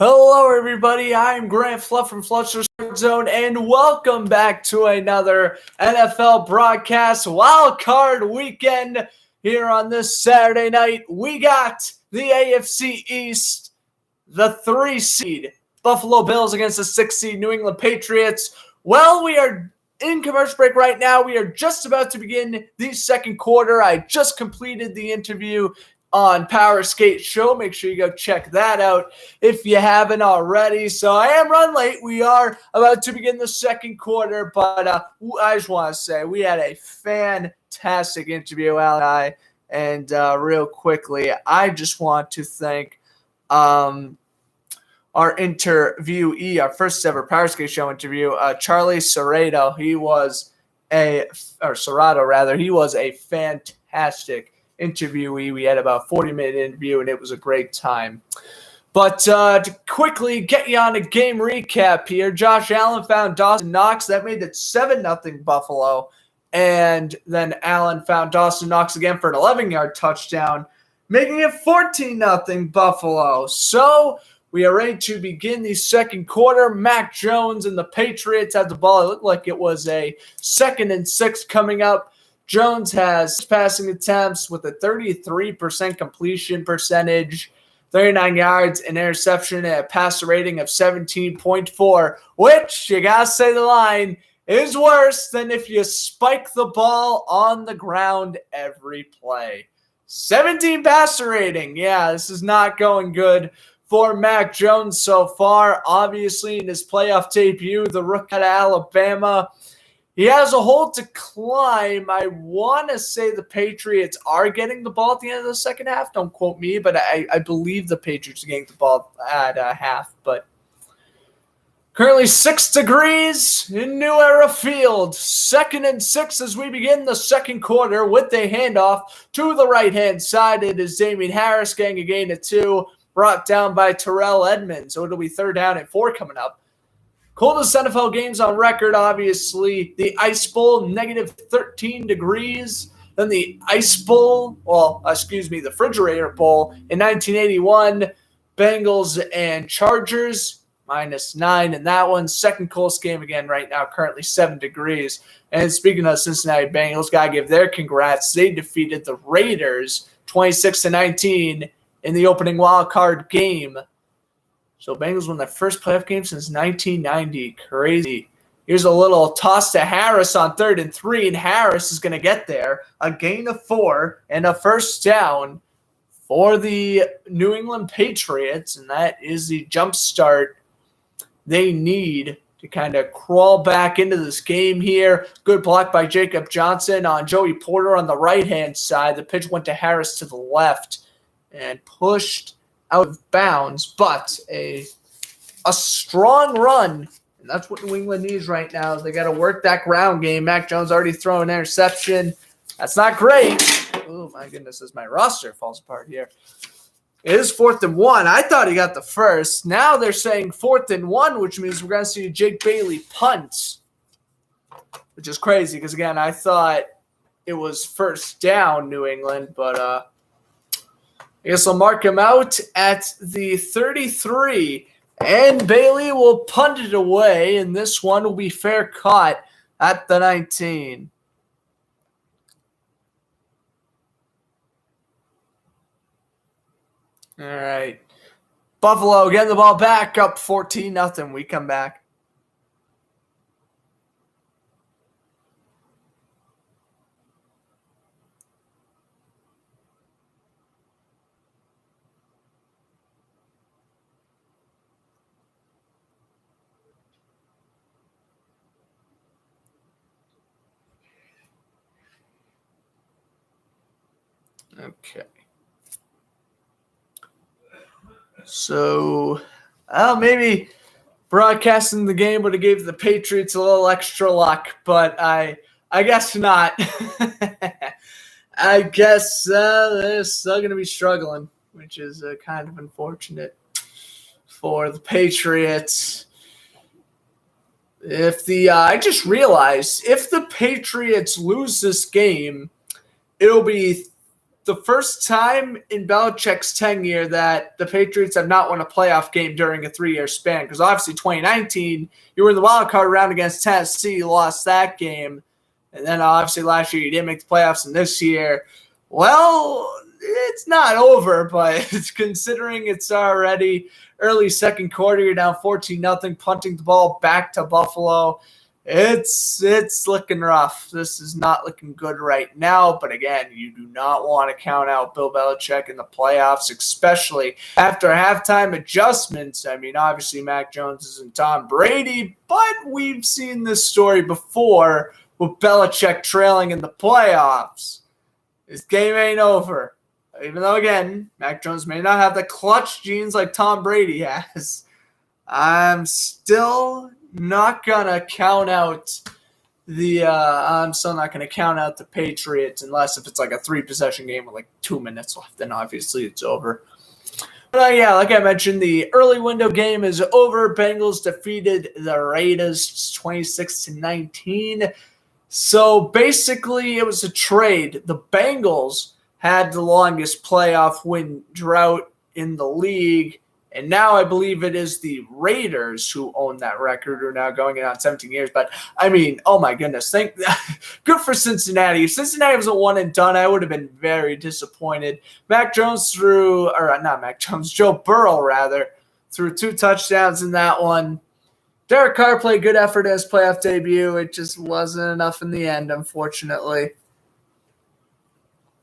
Hello, everybody. I'm Grant Fluff from Fluster Zone, and welcome back to another NFL broadcast Wild Card Weekend here on this Saturday night. We got the AFC East, the 3 seed Buffalo Bills against the 6 seed New England Patriots. Well, we are in commercial break right now. We are just about to begin the second quarter. I just completed the interview on Power Skate Show. Make sure you go check that out if you haven't already. So I am running late. We are about to begin the second quarter, but I just want to say we had a fantastic interview, Al and I. And real quickly, I just want to thank our interviewee, our first ever Power Skate Show interview, Charlie Serrato. He was a fantastic interviewee. We had about a 40-minute interview, and it was a great time. But to quickly get you on a game recap here, Josh Allen found Dawson Knox. That made it 7-0 Buffalo. And then Allen found Dawson Knox again for an 11-yard touchdown, making it 14-0 Buffalo. So we are ready to begin the second quarter. Mac Jones and the Patriots have the ball. It looked like it was a 2nd and 6 coming up. Jones has passing attempts with a 33% completion percentage, 39 yards, an interception, and a passer rating of 17.4, which, you gotta say the line, is worse than if you spike the ball on the ground every play. 17 passer rating. Yeah, this is not going good for Mac Jones so far. Obviously, in his playoff debut, the rookie out of Alabama, he has a hole to climb. I want to say the Patriots are getting the ball at the end of the second half. Don't quote me, but I believe the Patriots are getting the ball at half. But currently 6 degrees in New Era Field. 2nd and 6 as we begin the second quarter with a handoff to the right-hand side. It is Damian Harris getting a gain of 2, brought down by Terrell Edmonds. So it'll be 3rd down and 4 coming up. Coldest NFL games on record, obviously. The Ice Bowl, negative 13 degrees. Then the the Refrigerator Bowl in 1981. Bengals and Chargers, -9 in that one. Second coldest game again right now, currently 7 degrees. And speaking of Cincinnati Bengals, got to give their congrats. They defeated the Raiders 26-19 in the opening wild card game. So Bengals won their first playoff game since 1990. Crazy. Here's a little toss to Harris on 3rd and 3, and Harris is going to get there. A gain of 4 and a first down for the New England Patriots, and that is the jump start they need to kind of crawl back into this game here. Good block by Jacob Johnson on Joey Porter on the right-hand side. The pitch went to Harris to the left and pushed out of bounds, but a strong run, and that's what New England needs right now. They got to work that ground game. Mac Jones already thrown an interception. That's not great. Oh, my goodness, as my roster falls apart here. It is 4th and 1. I thought he got the first. Now they're saying 4th and 1, which means we're going to see Jake Bailey punt, which is crazy because, again, I thought it was 1st down New England, but I guess I'll mark him out at the 33, and Bailey will punt it away, and this one will be fair caught at the 19. All right. Buffalo getting the ball back, up 14-0. We come back. Okay. So, maybe broadcasting the game would have gave the Patriots a little extra luck, but I guess not. I guess they're still going to be struggling, which is kind of unfortunate for the Patriots. I just realized if the Patriots lose this game, it'll be the first time in Belichick's tenure that the Patriots have not won a playoff game during a 3-year span. Because obviously 2019, you were in the wild card round against Tennessee, you lost that game. And then obviously last year you didn't make the playoffs, and this year, well, it's not over, but considering it's already early second quarter, you're down 14-0, punting the ball back to Buffalo. It's looking rough. This is not looking good right now. But again, you do not want to count out Bill Belichick in the playoffs, especially after halftime adjustments. I mean, obviously Mac Jones isn't Tom Brady, but we've seen this story before with Belichick trailing in the playoffs. This game ain't over. Even though, again, Mac Jones may not have the clutch genes like Tom Brady has, I'm still not gonna count out the Patriots unless if it's like a 3-possession game with like 2 minutes left. Then obviously it's over. But yeah, like I mentioned, the early window game is over. Bengals defeated the Raiders 26-19. So basically, it was a trade. The Bengals had the longest playoff win drought in the league. And now I believe it is the Raiders who own that record, who are now going in on 17 years. But, I mean, oh my goodness. Good for Cincinnati. If Cincinnati was a one and done, I would have been very disappointed. Joe Burrow, threw 2 touchdowns in that one. Derek Carr played good effort in his playoff debut. It just wasn't enough in the end, unfortunately.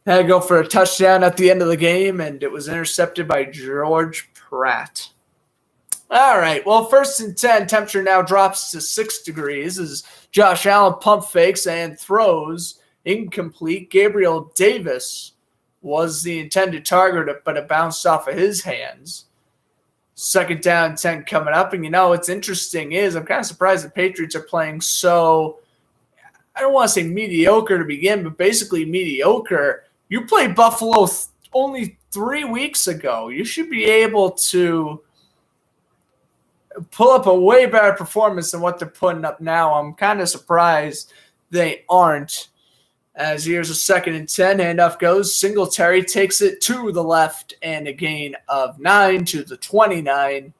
Had to go for a touchdown at the end of the game, and it was intercepted by George Pratt. All right, well, 1st and 10, temperature now drops to 6 degrees as Josh Allen pump fakes and throws incomplete. Gabriel Davis was the intended target, but it bounced off of his hands. 2nd down, 10 coming up, and what's interesting is I'm kind of surprised the Patriots are playing so, I don't want to say mediocre to begin, but basically mediocre. You played Buffalo only 3 weeks ago. You should be able to pull up a way better performance than what they're putting up now. I'm kind of surprised they aren't. As here's a 2nd and 10, handoff goes. Singletary takes it to the left and a gain of 9 to the 29,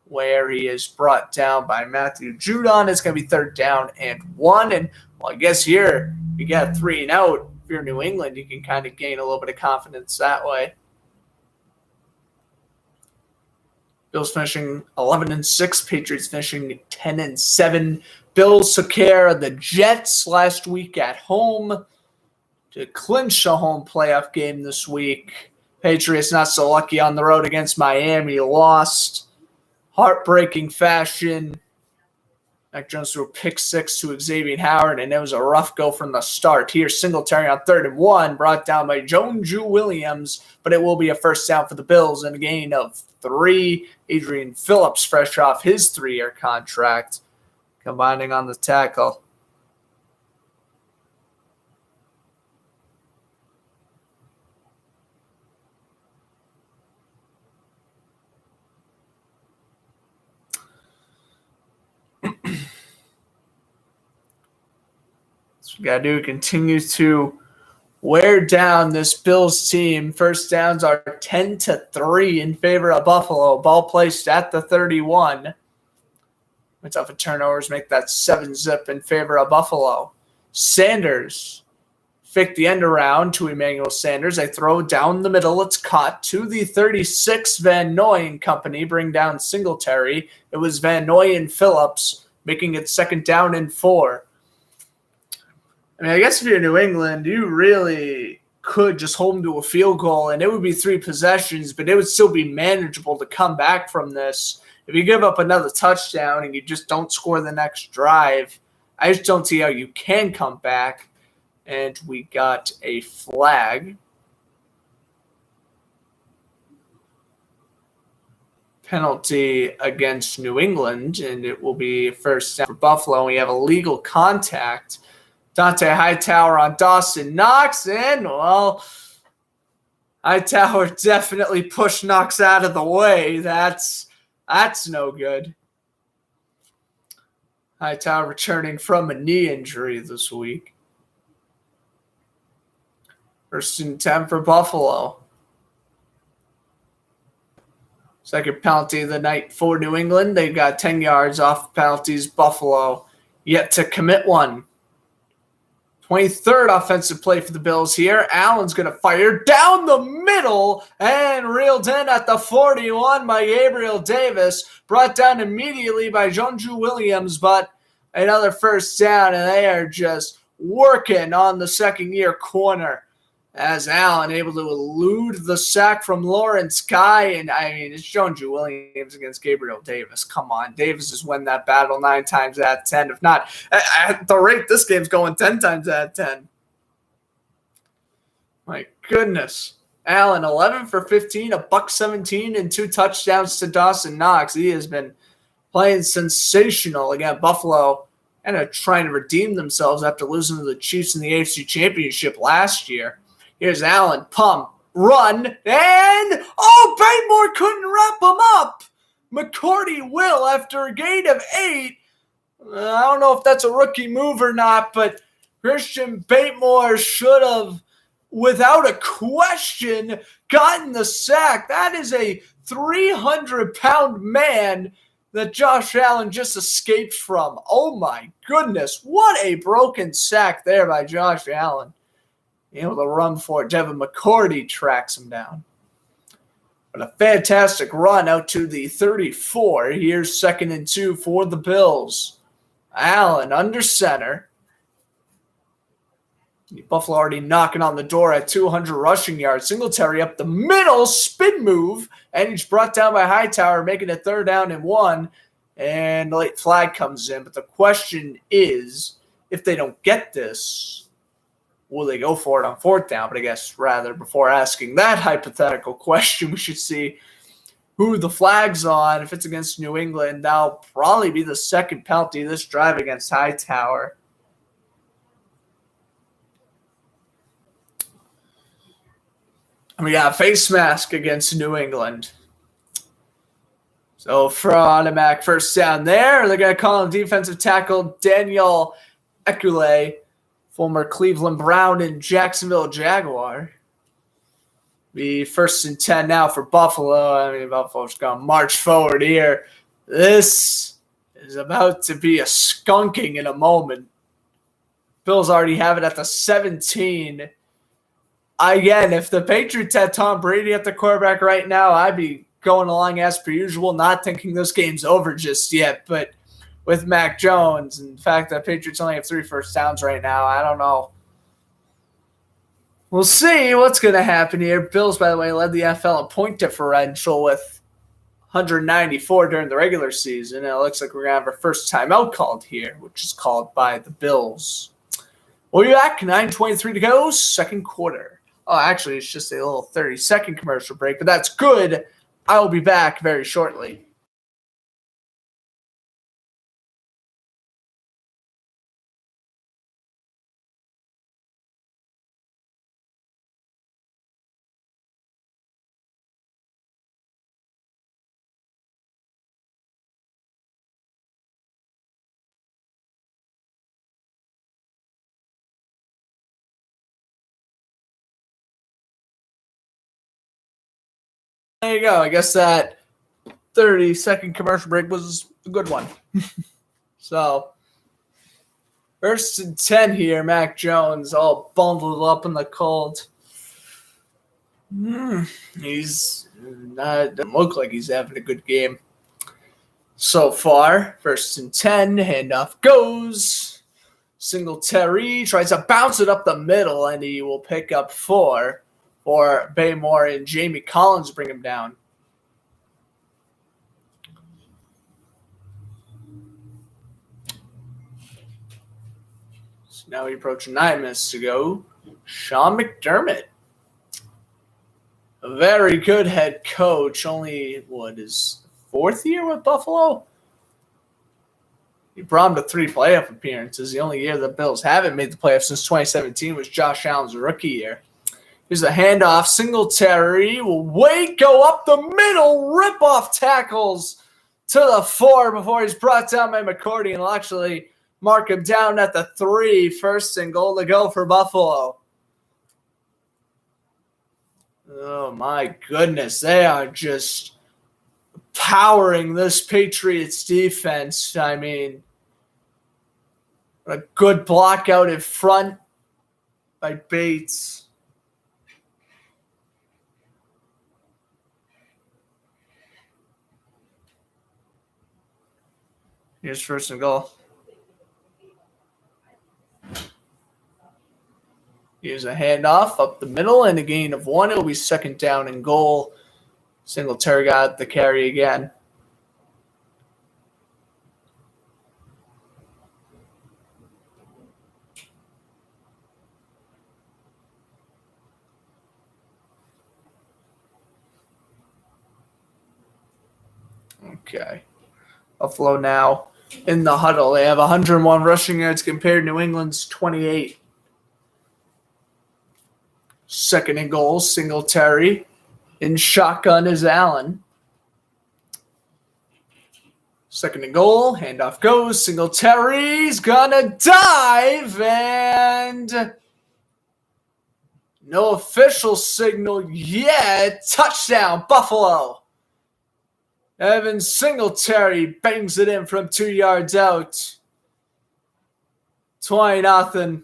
where he is brought down by Matthew Judon. It's going to be 3rd down and 1. And well, I guess here you got 3 and out. If you're New England, you can kind of gain a little bit of confidence that way. Bills finishing 11-6. Patriots finishing 10-7. Bills took care of the Jets last week at home to clinch a home playoff game this week. Patriots not so lucky on the road against Miami. Lost. Heartbreaking fashion. Mac Jones threw a pick 6 to Xavier Howard, and it was a rough go from the start. Here, Singletary on 3rd and 1, brought down by Jones Williams, but it will be a 1st down for the Bills and a gain of 3. Adrian Phillips, fresh off his 3-year contract, combining on the tackle. We got to do continue to wear down this Bills team. 1st downs are 10-3 in favor of Buffalo. Ball placed at the 31. It's off of turnovers, make that 7-zip in favor of Buffalo. Sanders fake the end around to Emmanuel Sanders. They throw down the middle. It's caught to the 36. Van Noy and company bring down Singletary. It was Van Noy and Phillips making it 2nd down and 4. I mean, I guess if you're New England, you really could just hold them to a field goal, and it would be 3 possessions, but it would still be manageable to come back from this. If you give up another touchdown and you just don't score the next drive, I just don't see how you can come back. And we got a flag. Penalty against New England, and it will be 1st down for Buffalo. We have illegal contact. Dante Hightower on Dawson Knox, and, well, Hightower definitely pushed Knox out of the way. That's no good. Hightower returning from a knee injury this week. First and 10 for Buffalo. Second penalty of the night for New England. They got 10 yards off penalties. Buffalo yet to commit one. 23rd offensive play for the Bills here. Allen's going to fire down the middle and reeled in at the 41 by Gabriel Davis. Brought down immediately by Jonju Williams, but another first down, and they are just working on the second-year corner as Allen able to elude the sack from Lawrence Guy. And, I mean, it's Jonju Williams against Gabriel Davis. Come on. Davis has won that battle 9 times out of 10. If not, at the rate this game's going 10 times out of 10. My goodness. Allen, 11 for 15, a $117, and 2 touchdowns to Dawson Knox. He has been playing sensational against Buffalo and trying to redeem themselves after losing to the Chiefs in the AFC Championship last year. Here's Allen, pump, run, and Batemore couldn't wrap him up. McCourty will after a gain of 8. I don't know if that's a rookie move or not, but Christian Batemore should have, without a question, gotten the sack. That is a 300-pound man that Josh Allen just escaped from. Oh my goodness, what a broken sack there by Josh Allen. Able to run for it. Devin McCourty tracks him down. But a fantastic run out to the 34. Here's 2nd and 2 for the Bills. Allen under center. Buffalo already knocking on the door at 200 rushing yards. Singletary up the middle, spin move, and he's brought down by Hightower, making it 3rd down and 1. And the late flag comes in. But the question is, if they don't get this, will they go for it on 4th down? But I guess rather before asking that hypothetical question, we should see who the flag's on. If it's against New England, that'll probably be the 2nd penalty of this drive against Hightower. And we got a face mask against New England. So for automatic first down there, they're going to call him defensive tackle Daniel Ekule, former Cleveland Brown and Jacksonville Jaguar. Be 1st and 10 now for Buffalo. I mean, Buffalo's going to march forward here. This is about to be a skunking in a moment. Bills already have it at the 17. Again, if the Patriots had Tom Brady at the quarterback right now, I'd be going along as per usual, not thinking this game's over just yet. But with Mac Jones and the fact that Patriots only have 3 first downs right now, I don't know. We'll see what's going to happen here. Bills, by the way, led the NFL in point differential with 194 during the regular season. And it looks like we're going to have our first timeout called here, which is called by the Bills. We'll be back. 9:23 to go, 2nd quarter. Oh, actually, it's just a little 30-second commercial break, but that's good. I will be back very shortly. There you go. I guess that 30-second commercial break was a good one. So, 1st and 10 here. Mac Jones all bundled up in the cold. He's not, doesn't look like he's having a good game so far. 1st and 10. Handoff goes. Singletary tries to bounce it up the middle, and he will pick up 4. Or Batemore and Jamie Collins bring him down. So now we approach 9 minutes to go. Sean McDermott. A very good head coach. Only, his 4th year with Buffalo? He brought him to 3 playoff appearances. The only year the Bills haven't made the playoffs since 2017 was Josh Allen's rookie year. Here's a handoff. Singletary will go up the middle, rip off tackles to the 4 before he's brought down by McCourty, and will actually mark him down at the 3. 1st and goal to go for Buffalo. Oh my goodness, they are just powering this Patriots defense. I mean, a good block out in front by Bates. Here's first and goal. Here's a handoff up the middle and a gain of 1. It'll be second down and goal. Singletary got the carry again. Okay. Buffalo now in the huddle. They have 101 rushing yards compared to New England's 28. Second and goal, Singletary. In shotgun is Allen. Second and goal, handoff goes. Singletary's gonna dive, and no official signal yet. Touchdown, Buffalo. Evan Singletary bangs it in from 2 yards out. 20-0.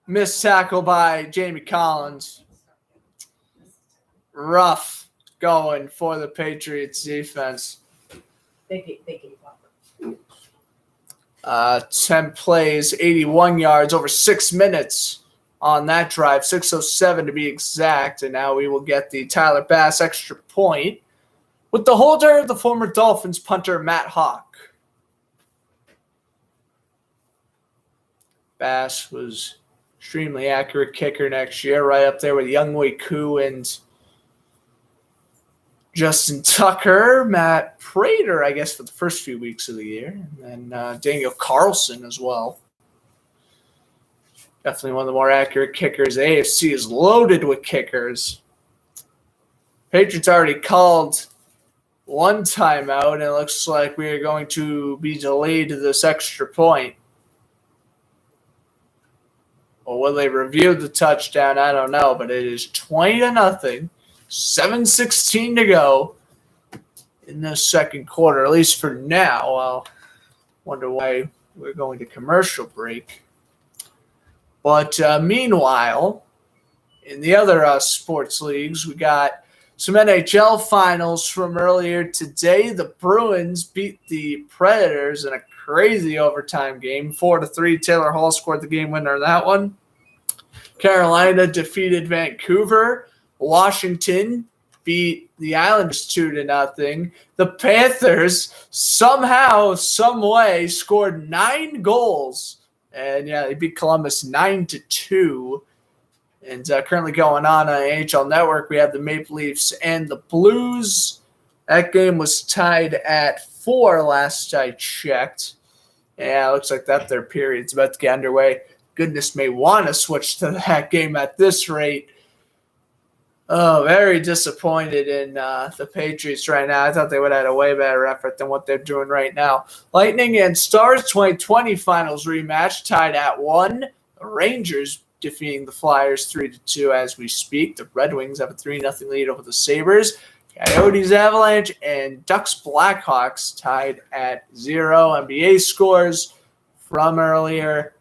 Missed tackle by Jamie Collins. Rough going for the Patriots defense. 10 plays, 81 yards, over 6 minutes on that drive. 6:07 to be exact. And now we will get the Tyler Bass extra point with the holder, the former Dolphins punter, Matt Hawk. Bass was extremely accurate kicker next year, right up there with Younghoe Koo and Justin Tucker, Matt Prater, I guess, for the first few weeks of the year, and then Daniel Carlson as well. Definitely one of the more accurate kickers. The AFC is loaded with kickers. Patriots already called one timeout, and it looks like we are going to be delayed to this extra point. Well, will they review the touchdown? I don't know, but it is 20-0. 7:16 to go in the second quarter, at least for now. I'll wonder why we're going to commercial break. But meanwhile, in the other sports leagues, we got some NHL Finals from earlier today. The Bruins beat the Predators in a crazy overtime game. 4-3. Taylor Hall scored the game winner in that one. Carolina defeated Vancouver. Washington beat the Islanders 2-0. The Panthers somehow, some way, scored 9 goals. And yeah, they beat Columbus 9-2. And currently going on NHL Network, we have the Maple Leafs and the Blues. That game was tied at 4 last I checked. Yeah, it looks like that their period's about to get underway. Goodness may want to switch to that game at this rate. Oh, very disappointed in the Patriots right now. I thought they would have had a way better effort than what they're doing right now. Lightning and Stars 2020 Finals rematch tied at 1. The Rangers defeating the Flyers 3-2 as we speak. The Red Wings have a 3-0 lead over the Sabres. Coyotes Avalanche and Ducks Blackhawks tied at 0. NBA scores from earlier.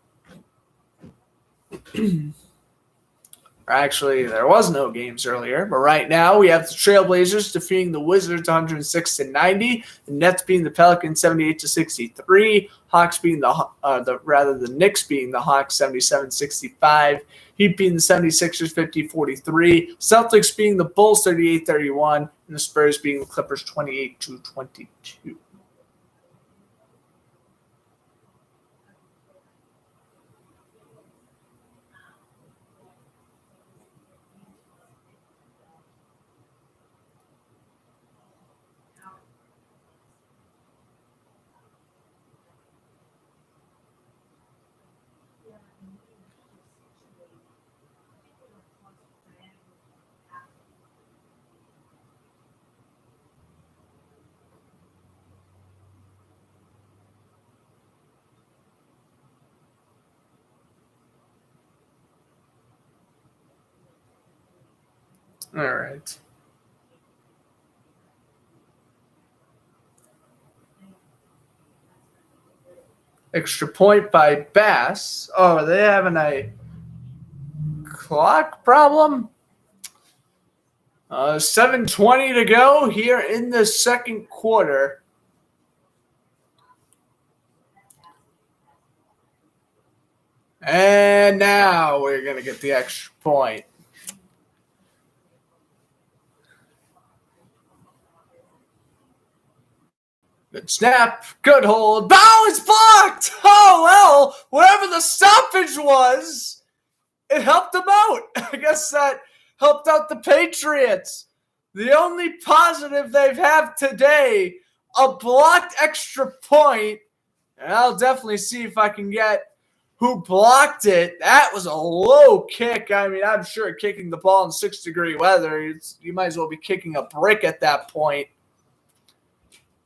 Actually, there was no games earlier, but right now we have the Trailblazers defeating the Wizards 106-90, the Nets beating the Pelicans 78-63, Hawks beating the Knicks beating the Hawks 77-65, Heat beating the 76ers 50-43, Celtics beating the Bulls 38-31, and the Spurs beating the Clippers 28-22. All right. Extra point by Bass. Oh, are they having a clock problem? 7:20 to go here in the second quarter. And now we're going to get the extra point. Good snap. Good hold. Oh, it's blocked. Oh, well, whatever the stoppage was, it helped them out. I guess that helped out the Patriots. The only positive they've had today, a blocked extra point. And I'll definitely see if I can get who blocked it. That was a low kick. I mean, I'm sure kicking the ball in 6-degree weather, you might as well be kicking a brick at that point.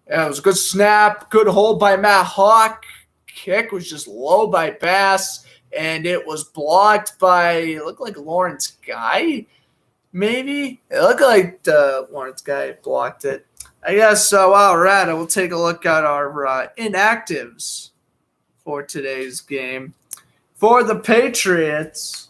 Yeah, it was a good snap, good hold by Matt Hawk. Kick was just low by Bass, and it was blocked by, it looked like Lawrence Guy, maybe? It looked like Lawrence Guy blocked it. I guess while we're at it, we'll take a look at our inactives for today's game. For the Patriots,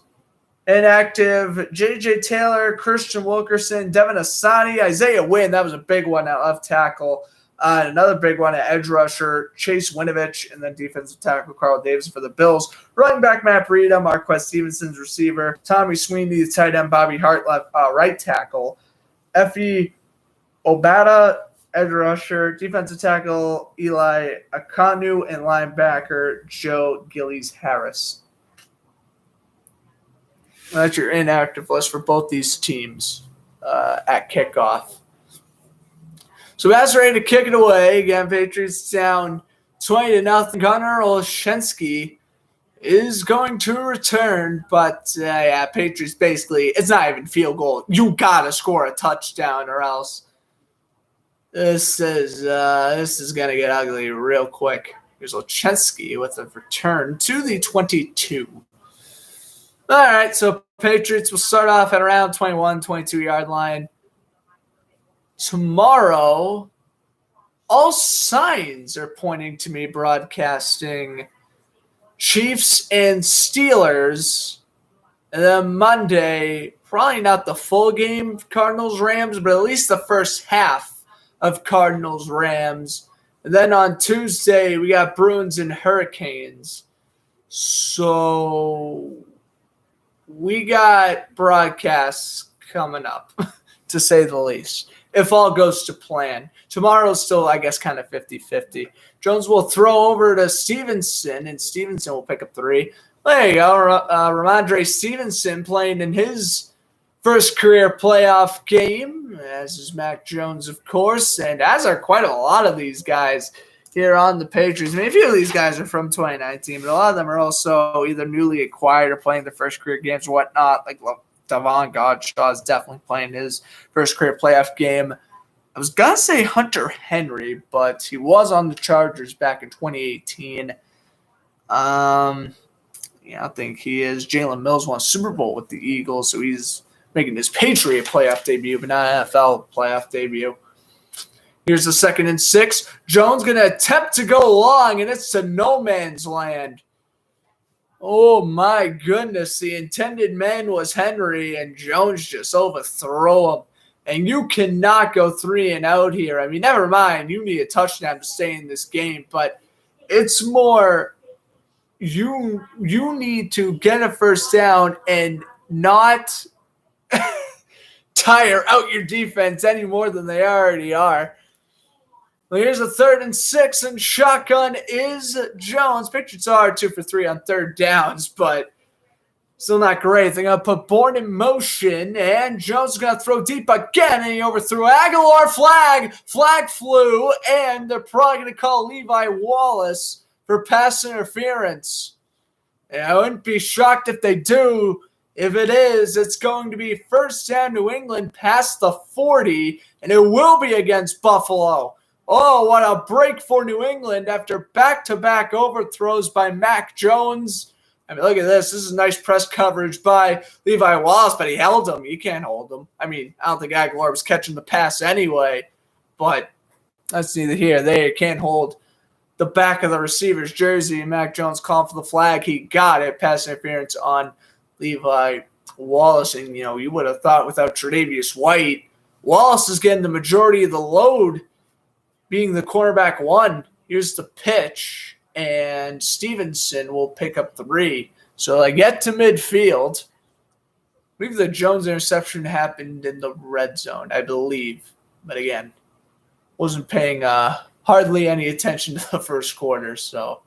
inactive J.J. Taylor, Christian Wilkerson, Devin Asani, Isaiah Wynn. That was a big one at left tackle. Another big one at edge rusher, Chase Winovich, and then defensive tackle Carl Davis for the Bills. Running back Matt Breida, Marquez Stevenson's receiver, Tommy Sweeney, the tight end, Bobby Hart, right tackle, Effie Obata, edge rusher, defensive tackle Eli Akanu, and linebacker Joe Gillies-Harris. That's your inactive list for both these teams at kickoff. So Bass ready to kick it away. Again, Patriots down 20-0. Gunnar Olszewski is going to return, but Patriots basically, it's not even field goal. You got to score a touchdown or else this is going to get ugly real quick. Here's Olszewski with a return to the 22. All right, so Patriots will start off at around 21, 22-yard line. Tomorrow, all signs are pointing to me broadcasting Chiefs and Steelers. And then Monday, probably not the full game of Cardinals-Rams, but at least the first half of Cardinals-Rams. And then on Tuesday, we got Bruins and Hurricanes. So we got broadcasts coming up, to say the least, if all goes to plan. Tomorrow's still, I guess, kind of 50-50. Jones will throw over to Stevenson, and Stevenson will pick up 3. There you go. Ramondre Stevenson playing in his first career playoff game, as is Mac Jones, of course, and as are quite a lot of these guys here on the Patriots. I mean, a few of these guys are from 2019, but a lot of them are also either newly acquired or playing their first career games or whatnot. Like Davon Godshaw is definitely playing his first career playoff game. I was going to say Hunter Henry, but he was on the Chargers back in 2018. I think he is. Jalen Mills won a Super Bowl with the Eagles, so he's making his Patriot playoff debut, but not NFL playoff debut. Here's the 2nd and 6. Jones going to attempt to go long, and it's to no man's land. Oh, my goodness. The intended man was Henry, and Jones just overthrow him. And you cannot go 3 and out here. I mean, never mind. You need a touchdown to stay in this game, but it's more you need to get a first down and not tire out your defense any more than they already are. Well, here's a 3rd and 6, and shotgun is Jones. Patriots are 2 for 3 on 3rd downs, but still not great. They're going to put Bourne in motion, and Jones is going to throw deep again, and he overthrew Aguilar. Flag flew, and they're probably going to call Levi Wallace for pass interference. And I wouldn't be shocked if they do. If it is, it's going to be first down New England past the 40, and it will be against Buffalo. Oh, what a break for New England after back-to-back overthrows by Mac Jones. I mean, look at this. This is nice press coverage by Levi Wallace, but he held him. You can't hold him. I mean, I don't think Aguilar was catching the pass anyway, but that's neither here nor there. You can't hold the back of the receiver's jersey. Mac Jones called for the flag. He got it. Pass interference on Levi Wallace. And, you would have thought without Tre'Davious White, Wallace is getting the majority of the load being the cornerback one. Here's the pitch, and Stevenson will pick up 3. So they get to midfield. I believe the Jones interception happened in the red zone, I believe. But again, wasn't paying hardly any attention to the first quarter, so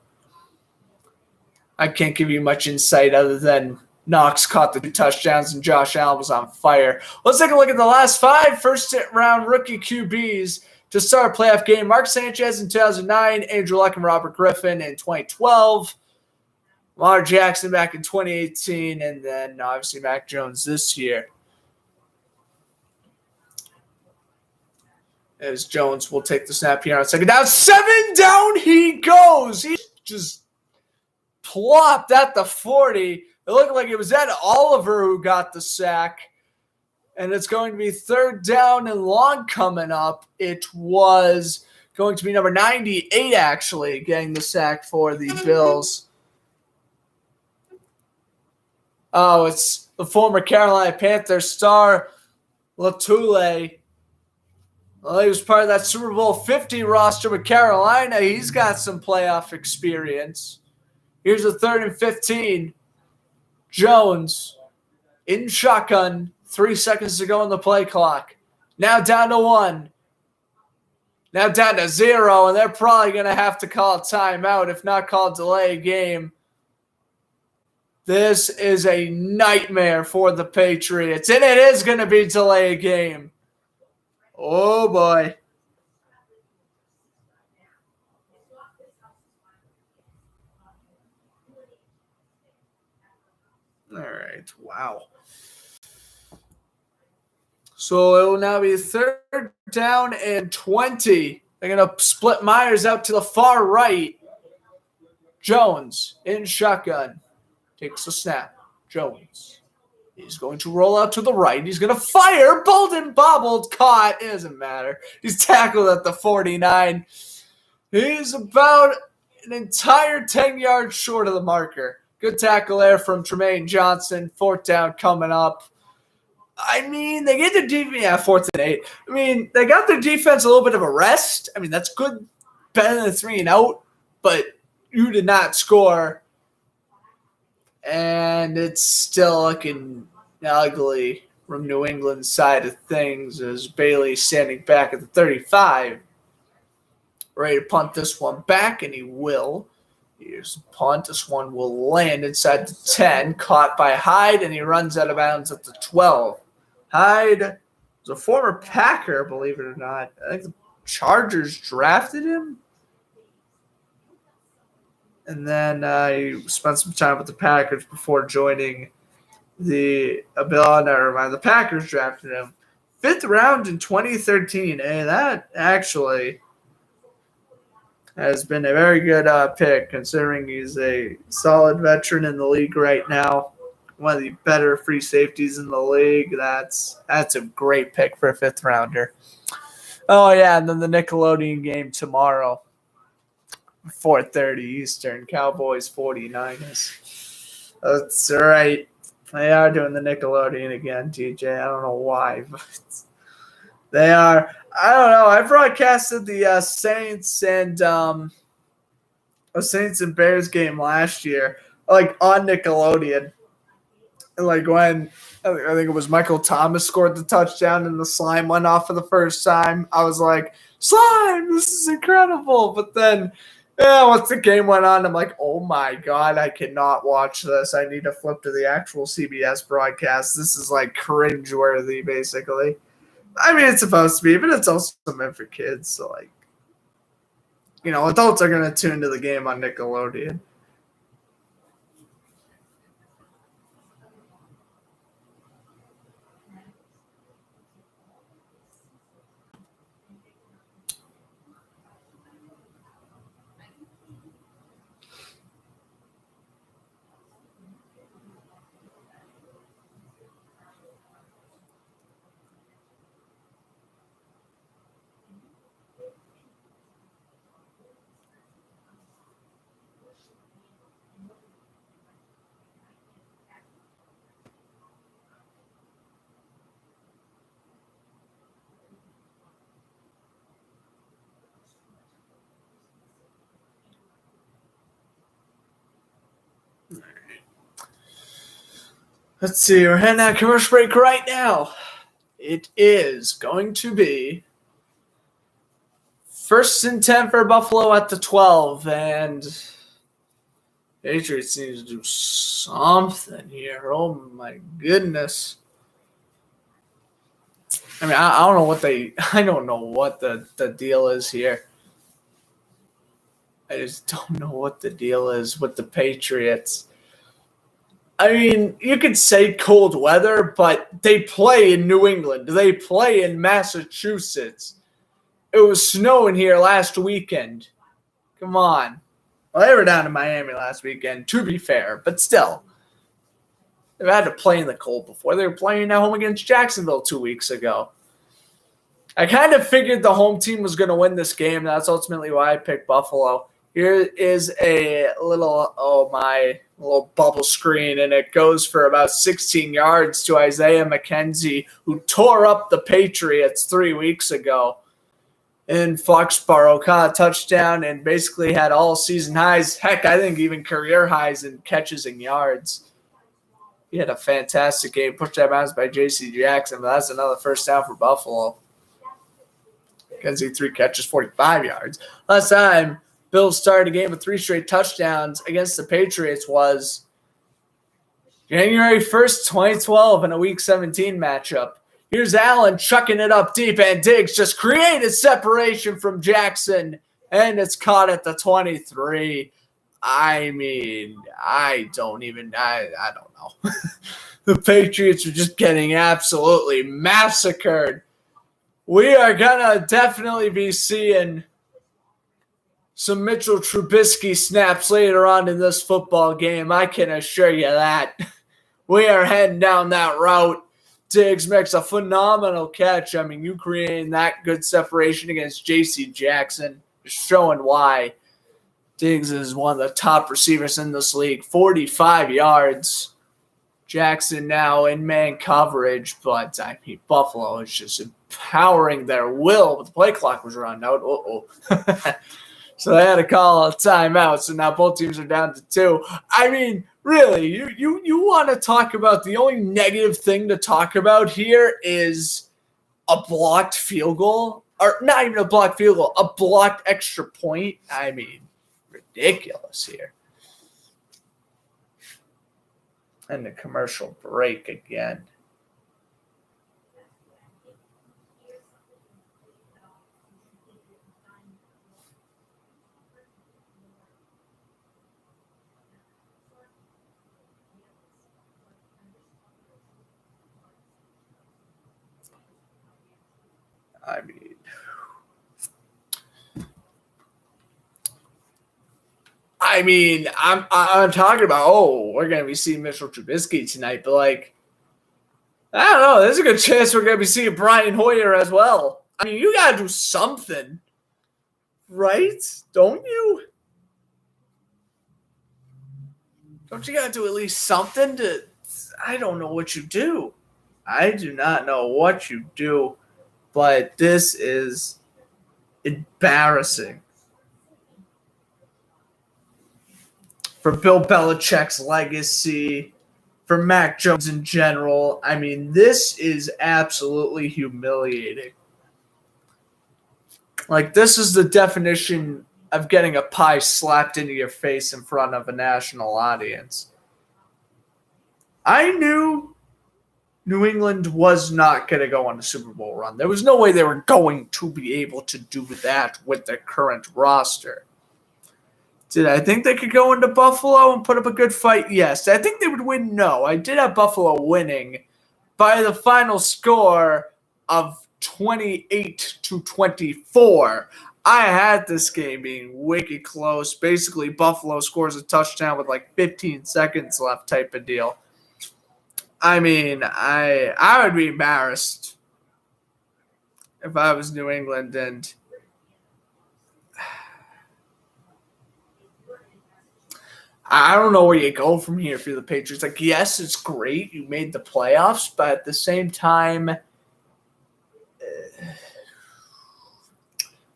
I can't give you much insight other than Knox caught the 2 touchdowns and Josh Allen was on fire. Let's take a look at the last 5 first-round rookie QBs to start a playoff game. Mark Sanchez in 2009, Andrew Luck and Robert Griffin in 2012, Lamar Jackson back in 2018, and then obviously Mac Jones this year. As Jones will take the snap here on second down. 7 down he goes. He just plopped at the 40. It looked like it was Ed Oliver who got the sack. And it's going to be 3rd down and long coming up. It was going to be number 98, actually, getting the sack for the Bills. Oh, it's the former Carolina Panthers star, Latule. Well, he was part of that Super Bowl 50 roster with Carolina. He's got some playoff experience. Here's a 3rd and 15. Jones in shotgun. 3 seconds to go on the play clock. Now down to 1. Now down to 0, and they're probably going to have to call a timeout, if not call a delay game. This is a nightmare for the Patriots, and it is going to be delay game. Oh, boy. All right, wow. So it will now be 3rd down and 20. They're going to split Myers out to the far right. Jones in shotgun. Takes the snap. Jones. He's going to roll out to the right. He's going to fire. Bolden bobbled. Caught. It doesn't matter. He's tackled at the 49. He's about an entire 10 yards short of the marker. Good tackle there from Tremaine Johnson. 4th down coming up. I mean, they get their defense. Yeah, 4th and 8. I mean, they got their defense a little bit of a rest. I mean, that's good, better than 3 and out, but you did not score. And it's still looking ugly from New England's side of things as Bailey standing back at the 35. Ready to punt this one back, and he will. Here's a punt. This one will land inside the 10. Caught by Hyde, and he runs out of bounds at the 12. Hyde was a former Packer, believe it or not. I think the Chargers drafted him. And then he spent some time with the Packers before joining the Packers drafted him. 5th round in 2013. And that actually has been a very good pick, considering he's a solid veteran in the league right now. One of the better free safeties in the league. That's a great pick for a 5th rounder. Oh, yeah, and then the Nickelodeon game tomorrow, 4:30 Eastern, Cowboys 49ers. That's right. They are doing the Nickelodeon again, TJ. I don't know why, but they are. I don't know. I broadcasted the Saints and Bears game last year, like on Nickelodeon. And like when I think it was Michael Thomas scored the touchdown and the slime went off for the first time, I was like, "Slime, this is incredible!" But then, once the game went on, I'm like, "Oh my god, I cannot watch this. I need to flip to the actual CBS broadcast. This is like cringeworthy, basically." I mean, it's supposed to be, but it's also meant for kids. So, like, adults are going to tune to the game on Nickelodeon. Let's see, we're heading out commercial break right now. It is going to be 1st and 10 for Buffalo at the 12, and Patriots need to do something here. Oh my goodness. I mean, I don't know what the deal is here. I just don't know what the deal is with the Patriots. I mean, you could say cold weather, but they play in New England. They play in Massachusetts. It was snowing here last weekend. Come on. Well, they were down in Miami last weekend, to be fair, but still. They've had to play in the cold before. They were playing at home against Jacksonville 2 weeks ago. I kind of figured the home team was going to win this game. That's ultimately why I picked Buffalo. Here is a little bubble screen, and it goes for about 16 yards to Isaiah McKenzie, who tore up the Patriots 3 weeks ago in Foxborough. Caught a touchdown and basically had all season highs. Heck, I think even career highs in catches and yards. He had a fantastic game. Pushed out of bounds by J.C. Jackson, but that's another first down for Buffalo. McKenzie, 3 catches, 45 yards. Last time Bills started a game with 3 straight touchdowns against the Patriots was January 1st, 2012 in a Week 17 matchup. Here's Allen chucking it up deep, and Diggs just created separation from Jackson, and it's caught at the 23. I mean, I don't know. The Patriots are just getting absolutely massacred. We are going to definitely be seeing some Mitchell Trubisky snaps later on in this football game. I can assure you that. We are heading down that route. Diggs makes a phenomenal catch. I mean, you creating that good separation against J.C. Jackson, showing why Diggs is one of the top receivers in this league. 45 yards. Jackson now in man coverage, but I mean, Buffalo is just empowering their will. But the play clock was run out. So they had to call a timeout. So now both teams are down to 2. I mean, really, you want to talk about the only negative thing to talk about here is a blocked field goal, or not even a blocked field goal, a blocked extra point. I mean, ridiculous here. And the commercial break again. I mean, I'm talking about, we're going to be seeing Mitchell Trubisky tonight, but I don't know. There's a good chance we're going to be seeing Brian Hoyer as well. I mean, you got to do something, right? Don't you? Don't you got to do at least something to – I don't know what you do. I do not know what you do, but this is embarrassing. For Bill Belichick's legacy, for Mac Jones in general. I mean, this is absolutely humiliating. This is the definition of getting a pie slapped into your face in front of a national audience. I knew New England was not going to go on a Super Bowl run. There was no way they were going to be able to do that with their current roster. Did I think they could go into Buffalo and put up a good fight? Yes. I think they would win? No. I did have Buffalo winning by the final score of 28-24. I had this game being wicked close. Basically, Buffalo scores a touchdown with 15 seconds left type of deal. I mean, I would be embarrassed if I was New England, and I don't know where you go from here for the Patriots. Yes, it's great. You made the playoffs, but at the same time,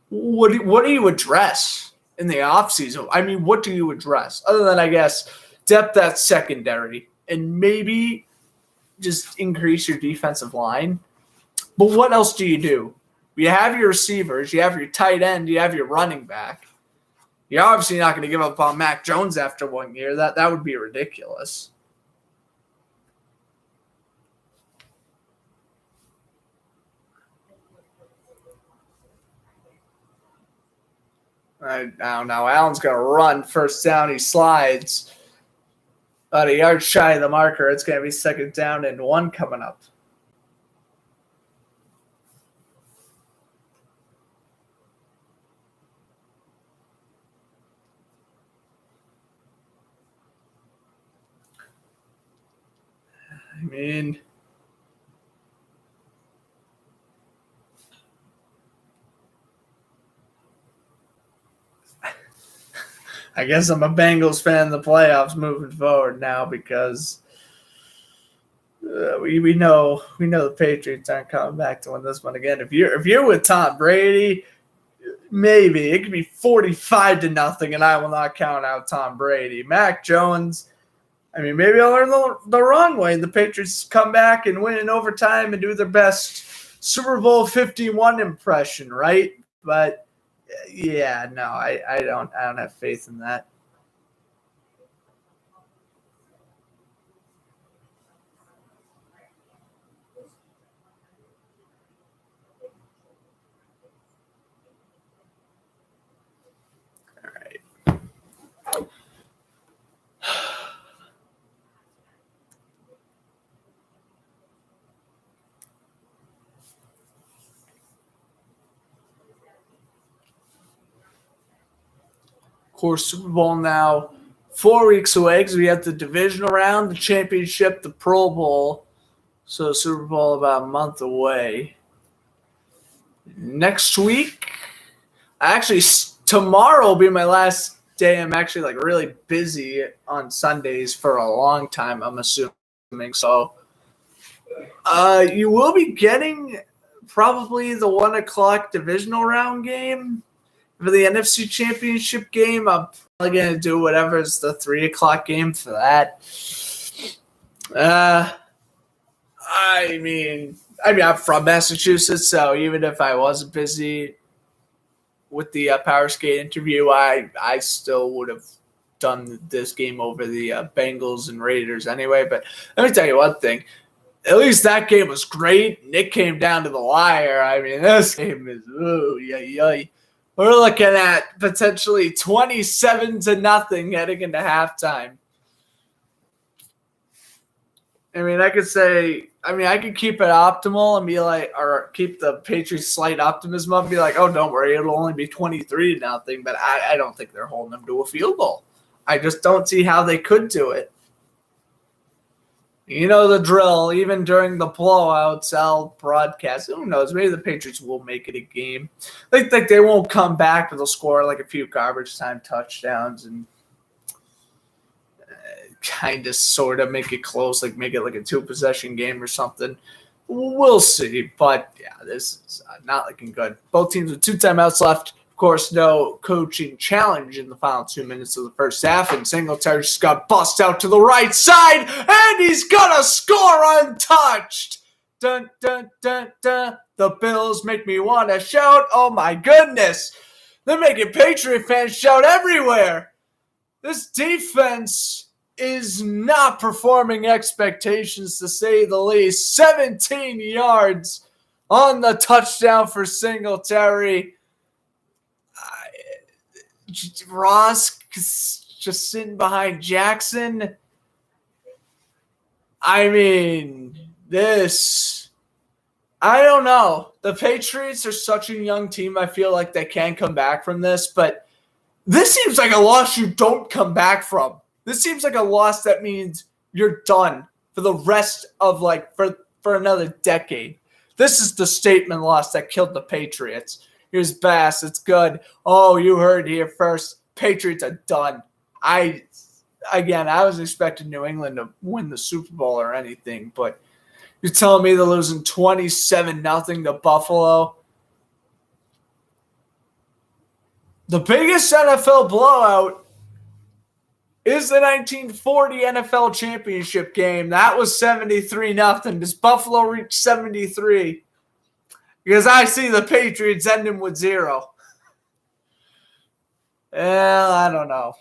what do you address in the offseason? I mean, what do you address? Other than, I guess, depth at secondary and maybe just increase your defensive line. But what else do? You have your receivers, you have your tight end, you have your running back. You're obviously not going to give up on Mac Jones after 1 year. That would be ridiculous. I don't know. Allen's going to run. First down, he slides. About a yard shy of the marker. It's going to be 2nd down and 1 coming up. I mean, I guess I'm a Bengals fan in the playoffs moving forward now because we know the Patriots aren't coming back to win this one again. If you're with Tom Brady, maybe it could be 45-0, and I will not count out Tom Brady. Mac Jones, I mean, maybe I'll learn the wrong way. The Patriots come back and win in overtime and do their best Super Bowl 51 impression, right? But yeah, no, I don't have faith in that. All right. Of course, Super Bowl now 4 weeks away because we have the divisional round, the championship, the Pro Bowl. So Super Bowl about a month away. Next week, tomorrow will be my last day. I'm actually like really busy on Sundays for a long time, I'm assuming. So you will be getting probably the 1 o'clock divisional round game. For the NFC Championship game, I'm probably going to do whatever is the 3 o'clock game for that. I mean, I'm from Massachusetts, so even if I wasn't busy with the Power Skate interview, I still would have done this game over the Bengals and Raiders anyway. But let me tell you one thing. At least that game was great. Nick came down to the wire. I mean, this game is, yay. We're looking at potentially 27-0 heading into halftime. I mean, I could keep it optimal and be like, or keep the Patriots slight optimism up and be like, oh, don't worry, it'll only be 23-0. But I don't think they're holding them to a field goal. I just don't see how they could do it. You know the drill. Even during the blowouts, I'll broadcast. Who knows? Maybe the Patriots will make it a game. They think they won't come back, but they'll score like a few garbage time touchdowns and kind of sort of make it close, like make it like a 2-possession game or something. We'll see. But, yeah, this is not looking good. Both teams with 2 timeouts left. Of course, no coaching challenge in the final 2 minutes of the first half, and Singletary just got bust out to the right side, and he's going to score untouched. Dun, dun, dun, dun. The Bills make me want to shout. Oh, my goodness. They're making Patriot fans shout everywhere. This defense is not performing expectations, to say the least. 17 yards on the touchdown for Singletary. Ross just sitting behind Jackson. I mean, I don't know. The Patriots are such a young team. I feel like they can come back from this, but this seems like a loss you don't come back from. This seems like a loss that means you're done for the rest of for another decade. This is the statement loss that killed the Patriots. Here's Bass. It's good. Oh, you heard here first. Patriots are done. I was expecting New England to win the Super Bowl or anything, but you're telling me they're losing 27-0 to Buffalo? The biggest NFL blowout is the 1940 NFL championship game. That was 73-0. Does Buffalo reach 73? Because I see the Patriots ending with 0. Well, I don't know.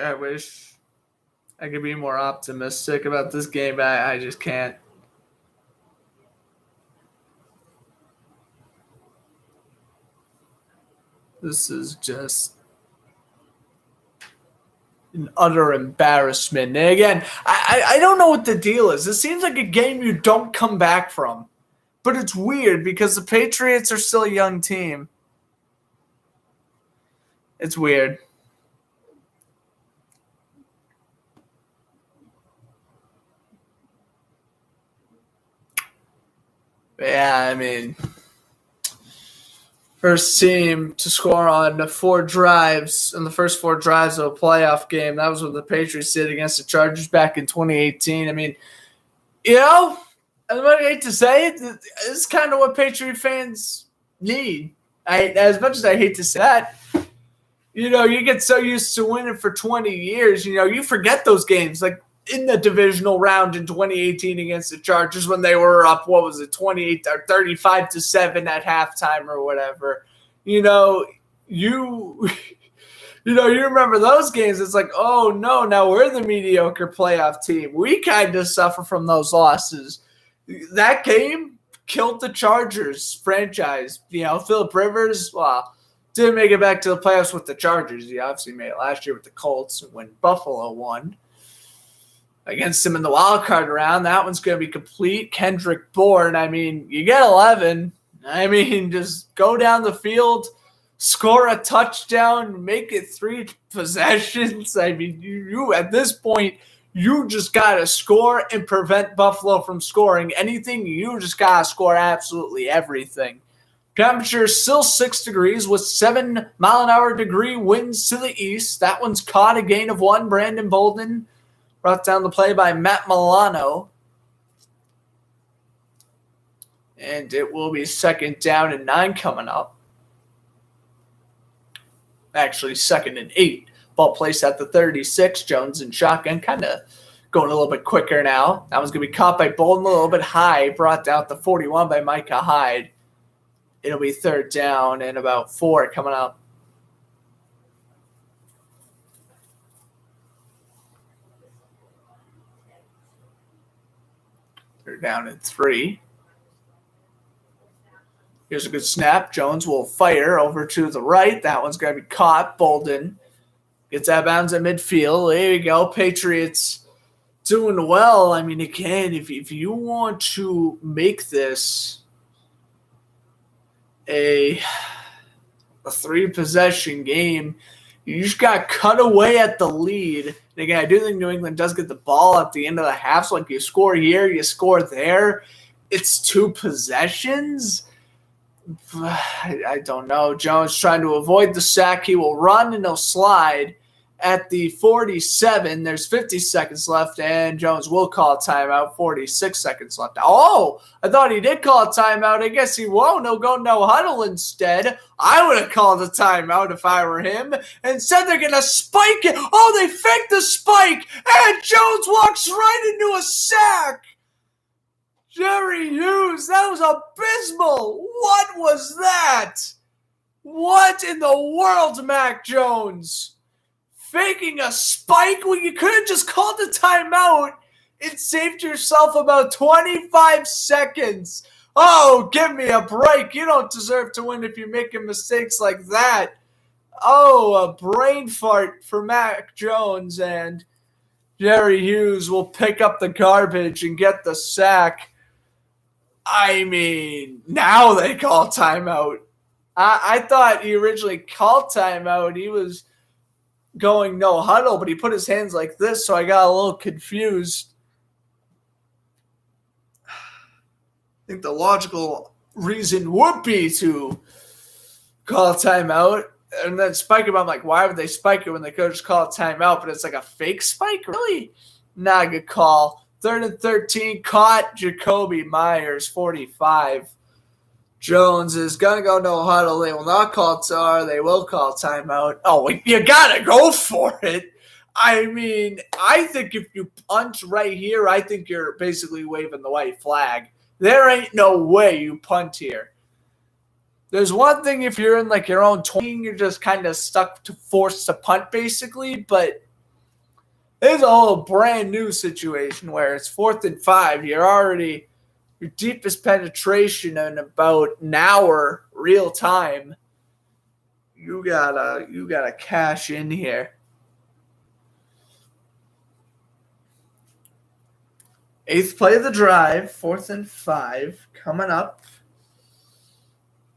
I wish I could be more optimistic about this game, but I just can't. This is just an utter embarrassment. And again, I don't know what the deal is. It seems like a game you don't come back from. But it's weird because the Patriots are still a young team. It's weird. Yeah, I mean, first team to score on the 4 drives, in the first 4 drives of a playoff game. That was what the Patriots did against the Chargers back in 2018. I mean, you know, I hate to say it, it's kind of what Patriot fans need. As much as I hate to say that, you know, you get so used to winning for 20 years, you know, you forget those games. Like in the divisional round in 2018 against the Chargers when they were up, 28 or 35-7 at halftime or whatever. You know, you remember those games. It's like, oh no, now we're the mediocre playoff team. We kind of suffer from those losses. That game killed the Chargers franchise. You know, Phillip Rivers, didn't make it back to the playoffs with the Chargers. He obviously made it last year with the Colts when Buffalo won against him in the wild card round. That one's going to be complete. Kendrick Bourne, I mean, you get 11. I mean, just go down the field, score a touchdown, make it 3 possessions. I mean, you at this point, you just got to score and prevent Buffalo from scoring anything. You just got to score absolutely everything. Temperature still 6 degrees with 7-mile-an-hour degree winds to the east. That one's caught a gain of 1. Brandon Bolden brought down the play by Matt Milano. And it will be 2nd down and 9 coming up. Actually, 2nd and 8. Ball placed at the 36. Jones in shotgun, kind of going a little bit quicker now. That one's going to be caught by Bolden a little bit high. Brought down the 41 by Micah Hyde. It'll be 3rd down and about 4 coming up. They're down at 3. Here's a good snap. Jones will fire over to the right. That one's going to be caught. Bolden gets out of bounds at midfield. There you go. Patriots doing well. I mean, again, if you want to make this a 3-possession game, you just got cut away at the lead. And again, I do think New England does get the ball at the end of the half. So, like, you score here, you score there. It's 2 possessions. I don't know. Jones trying to avoid the sack. He will run and he'll slide at the 47. There's 50 seconds left, and Jones will call a timeout. 46 seconds left. Oh, I thought he did call a timeout. I guess he won't. He'll go no huddle instead. I would have called a timeout if I were him. Instead, they're going to spike it. Oh, they faked the spike, and Jones walks right into a sack. Jerry Hughes, that was abysmal. What was that? What in the world, Mac Jones? Faking a spike when you could have just called a timeout and saved yourself about 25 seconds Oh, give me a break. You don't deserve to win if you're making mistakes like that. Oh, a brain fart for Mac Jones, and Jerry Hughes will pick up the garbage and get the sack. I mean, now they call timeout. I thought he originally called timeout. He was going no huddle, but he put his hands like this, so I got a little confused. I think the logical reason would be to call timeout and then spike him. I'm like, why would they spike it when they could just call a timeout? But it's like a fake spike? Really? Not a good call. 3rd and 13, caught Jacoby Myers, 45. Jones is going to go no huddle. They will not call TAR. They will call timeout. Oh, you got to go for it. I mean, I think if you punch right here, I think you're basically waving the white flag. There ain't no way you punt here. There's one thing if you're in like your own 20, you're just kind of stuck to force to punt basically, but it's a whole brand new situation where it's 4th and 5. You're already your deepest penetration in about an hour real time. You gotta cash in here. 8th play of the drive, 4th and 5 coming up.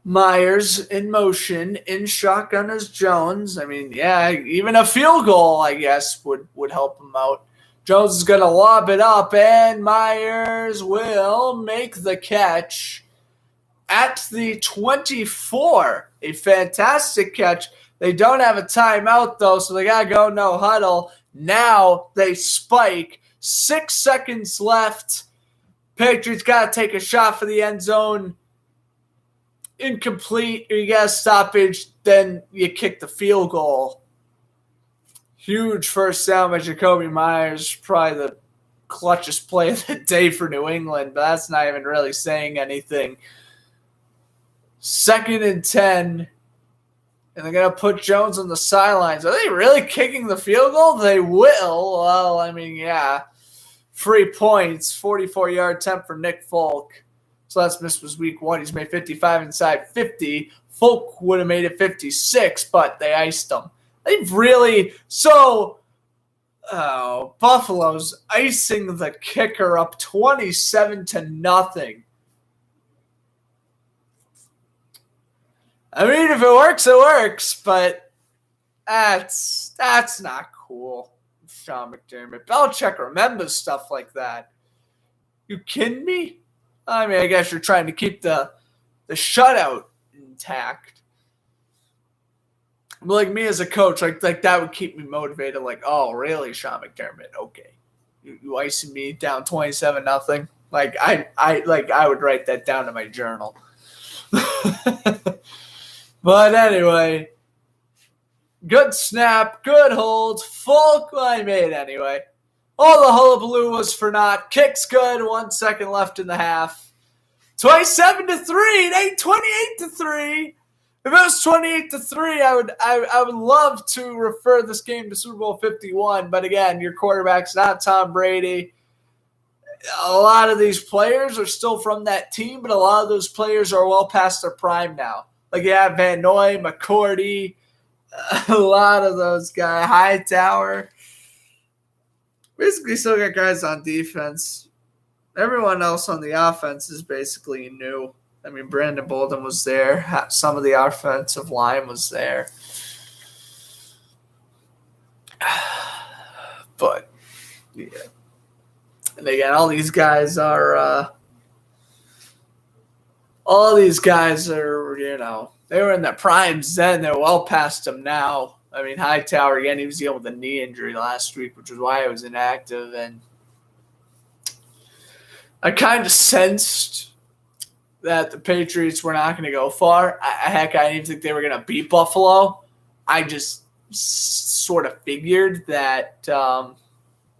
Myers in motion, in shotgun as Jones. I mean, yeah, even a field goal, I guess, would help him out. Jones is going to lob it up, and Myers will make the catch at the 24. A fantastic catch. They don't have a timeout, though, so they got to go no huddle. Now they spike. 6 seconds left. Patriots got to take a shot for the end zone. Incomplete, you got a stoppage, then you kick the field goal. Huge first down by Jacoby Myers, probably the clutchest play of the day for New England, but that's not even really saying anything. 2nd and 10, and they're going to put Jones on the sidelines. Are they really kicking the field goal? They will. Well, I mean, yeah. 3 points, 44-yard attempt for Nick Folk. So that's missed was week 1. He's made 55 inside 50. Folk would have made it 56, but they iced him. They've really Buffalo's icing the kicker up 27-0. I mean, if it works, it works, but that's not cool. Sean McDermott. Belichick remembers stuff like that. You kidding me? I mean, I guess you're trying to keep the shutout intact. But like me as a coach, like that would keep me motivated. Like, oh, really, Sean McDermott? Okay, you icing me down 27-0. Like I would write that down in my journal. But anyway, good snap, good hold, full climb in anyway. All the hullabaloo was for naught. Kick's good. 1 second left in the half. 27-3. It ain't 28-3. If it was 28-3, I would love to refer this game to Super Bowl 51. But again, your quarterback's not Tom Brady. A lot of these players are still from that team, but a lot of those players are well past their prime now. Like you have Van Noy, McCourty, a lot of those guys, Hightower. Basically, still got guys on defense. Everyone else on the offense is basically new. I mean, Brandon Bolden was there. Some of the offensive line was there. But, yeah. And again, all these guys are, they were in their primes then. They're well past them now. I mean, Hightower, again, he was dealing with a knee injury last week, which is why he was inactive. And I kind of sensed that the Patriots were not going to go far. Heck, I didn't even think they were going to beat Buffalo. I just sort of figured that,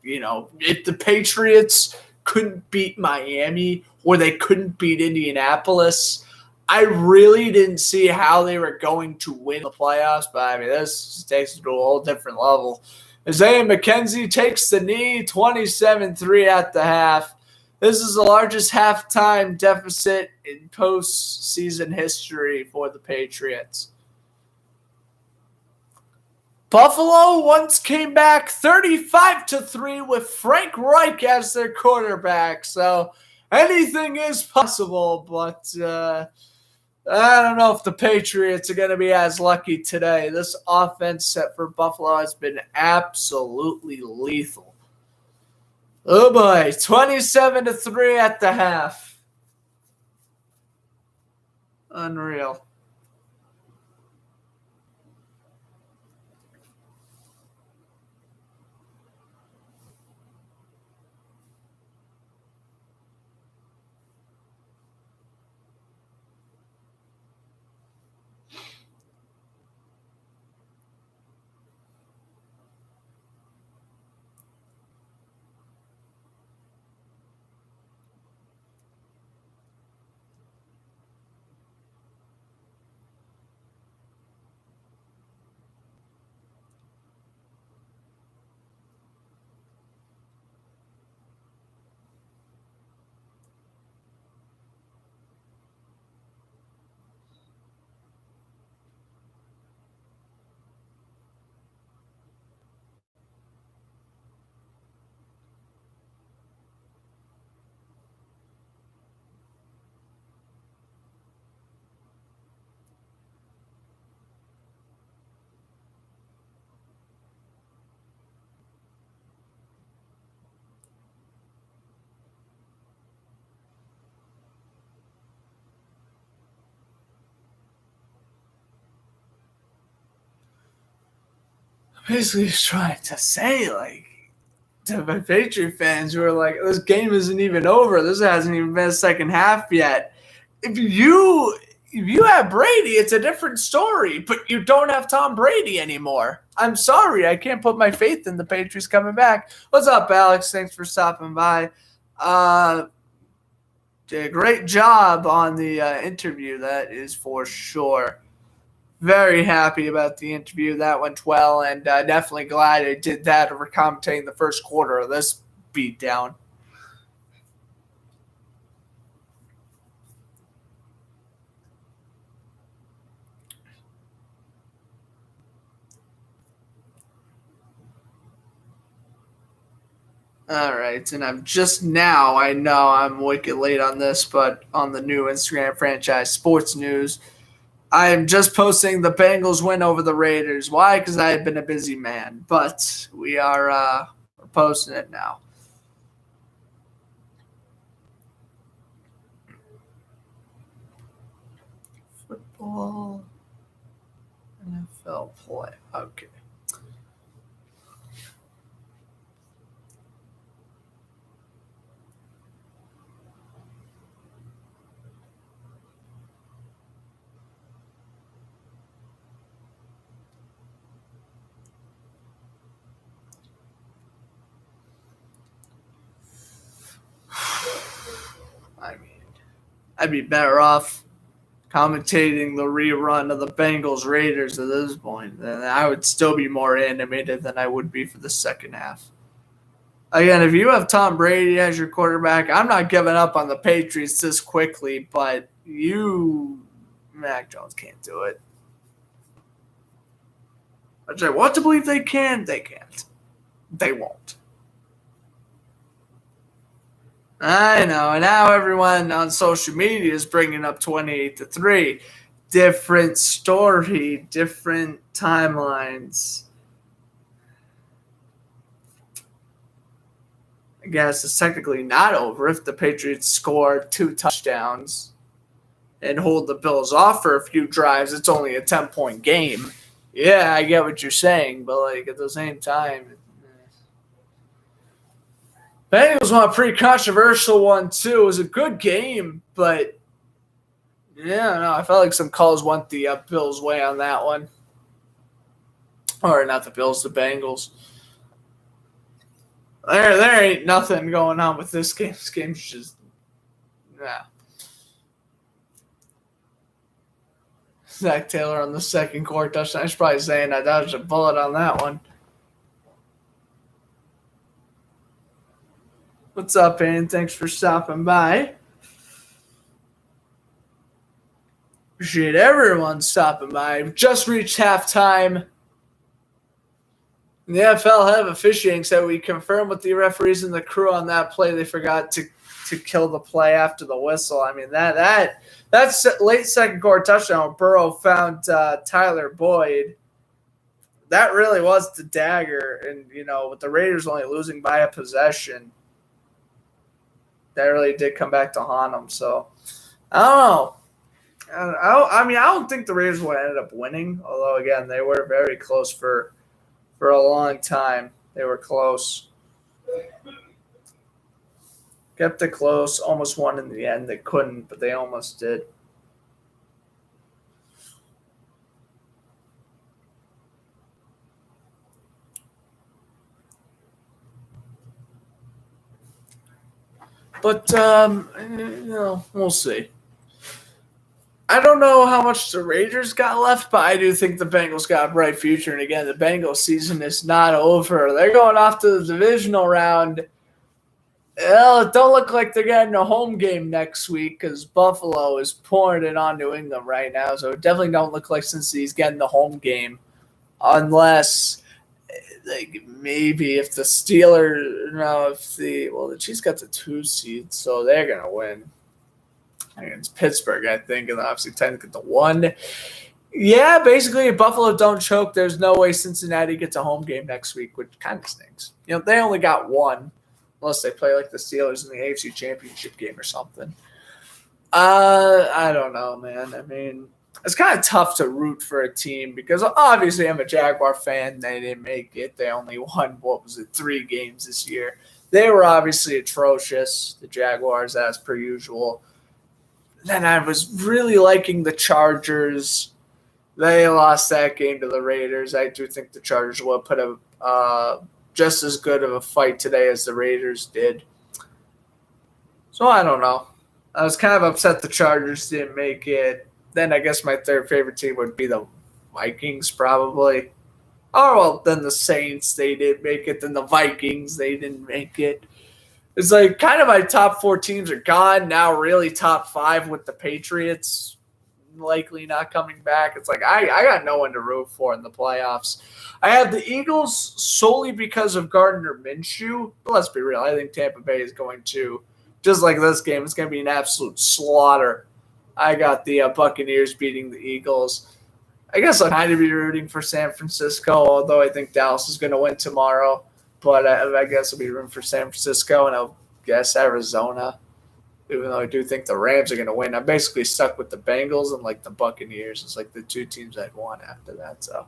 if the Patriots couldn't beat Miami or they couldn't beat Indianapolis, I really didn't see how they were going to win the playoffs, but I mean, this takes it to a whole different level. Isaiah McKenzie takes the knee, 27-3 at the half. This is the largest halftime deficit in postseason history for the Patriots. Buffalo once came back 35-3 with Frank Reich as their quarterback. So anything is possible, but I don't know if the Patriots are going to be as lucky today. This offense set for Buffalo has been absolutely lethal. Oh boy, 27-3 at the half. Unreal. Basically, just trying to say, to my Patriot fans who are like, this game isn't even over. This hasn't even been a second half yet. If you have Brady, it's a different story, but you don't have Tom Brady anymore. I'm sorry. I can't put my faith in the Patriots coming back. What's up, Alex? Thanks for stopping by. Did a great job on the interview, that is for sure. Very happy about the interview. That went well, and definitely glad I did that over commentating the first quarter of this beatdown. All right, and I know I'm wicked late on this, but on the new Instagram franchise Sports News, I am just posting the Bengals win over the Raiders. Why? Because I have been a busy man, but we are we're posting it now. Football, NFL play. Okay. I mean, I'd be better off commentating the rerun of the Bengals Raiders at this point. Then I would still be more animated than I would be for the second half. Again, if you have Tom Brady as your quarterback, I'm not giving up on the Patriots this quickly, but Mac Jones can't do it. I want to believe they can. They can't. They won't. I know, and now everyone on social media is bringing up 28-3. Different story, different timelines. I guess it's technically not over if the Patriots score 2 touchdowns and hold the Bills off for a few drives. It's only a 10-point game. Yeah, I get what you're saying, but at the same time, Bengals won a pretty controversial one too. It was a good game, but I felt like some calls went the Bills' way on that one. Or not the Bills, the Bengals. There ain't nothing going on with this game. This game's just Zach Taylor on the second quarter touchdown. I was probably saying I dodged a bullet on that one. What's up, Ann? Thanks for stopping by. Appreciate everyone stopping by. We've just reached halftime. The NFL have officiating said we confirmed with the referees and the crew on that play. They forgot to kill the play after the whistle. I mean, that's late second quarter touchdown. Burrow found Tyler Boyd. That really was the dagger. And, with the Raiders only losing by a possession, that really did come back to haunt them. So, I don't know. I don't think the Raiders would have ended up winning. Although, again, they were very close for a long time. They were close. Kept it close. Almost won in the end. They couldn't, but they almost did. But, we'll see. I don't know how much the Raiders got left, but I do think the Bengals got a bright future. And again, the Bengals season is not over. They're going off to the divisional round. Well, it don't look like they're getting a home game next week because Buffalo is pouring it on New England right now. So it definitely don't look like Cincinnati's getting the home game unless maybe if the Steelers, the Chiefs got the 2 seed, so they're going to win. Against Pittsburgh, I think, and obviously technically the 1. Yeah, basically, if Buffalo don't choke, there's no way Cincinnati gets a home game next week, which kind of stinks. They only got 1, unless they play like the Steelers in the AFC Championship game or something. I don't know, man. I mean, it's kind of tough to root for a team because obviously I'm a Jaguar fan. They didn't make it. They only won, 3 games this year. They were obviously atrocious, the Jaguars, as per usual. Then I was really liking the Chargers. They lost that game to the Raiders. I do think the Chargers will put just as good of a fight today as the Raiders did. So I don't know. I was kind of upset the Chargers didn't make it. Then I guess my third favorite team would be the Vikings probably. Oh, then the Saints, they didn't make it. Then the Vikings, they didn't make it. It's like kind of my top 4 teams are gone. Now really top 5 with the Patriots likely not coming back. It's like I got no one to root for in the playoffs. I have the Eagles solely because of Gardner Minshew. But let's be real. I think Tampa Bay is going to, just like this game, it's going to be an absolute slaughter. I got the Buccaneers beating the Eagles. I guess I'll kind of be rooting for San Francisco, although I think Dallas is going to win tomorrow. But I guess I'll be rooting for San Francisco, and I'll guess Arizona, even though I do think the Rams are going to win. I'm basically stuck with the Bengals and, the Buccaneers. It's the 2 teams I'd want after that. So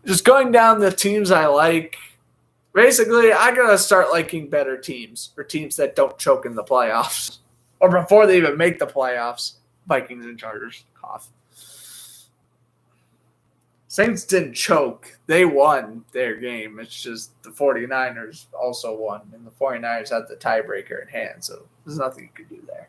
just going down the teams I like, basically I got to start liking better teams or teams that don't choke in the playoffs or before they even make the playoffs. Vikings and Chargers. Cough. Saints didn't choke. They won their game. It's just the 49ers also won, and the 49ers had the tiebreaker in hand, so there's nothing you could do there.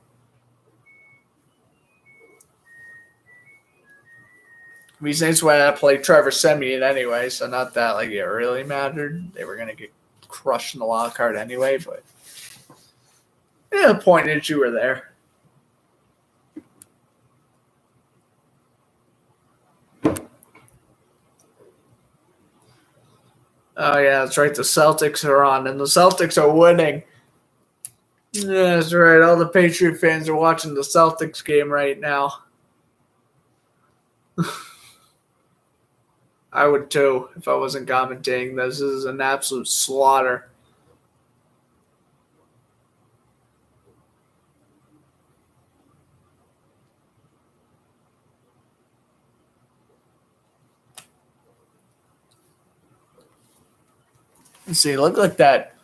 I mean, Saints went out to play Trevor Siemian anyway, so not that it really mattered. They were going to get crushed in the wild card anyway, but the point is you were there. Oh, yeah, that's right. The Celtics are on, and the Celtics are winning. Yeah, that's right. All the Patriot fans are watching the Celtics game right now. I would too if I wasn't commentating. This is an absolute slaughter. Let's see, it looked like that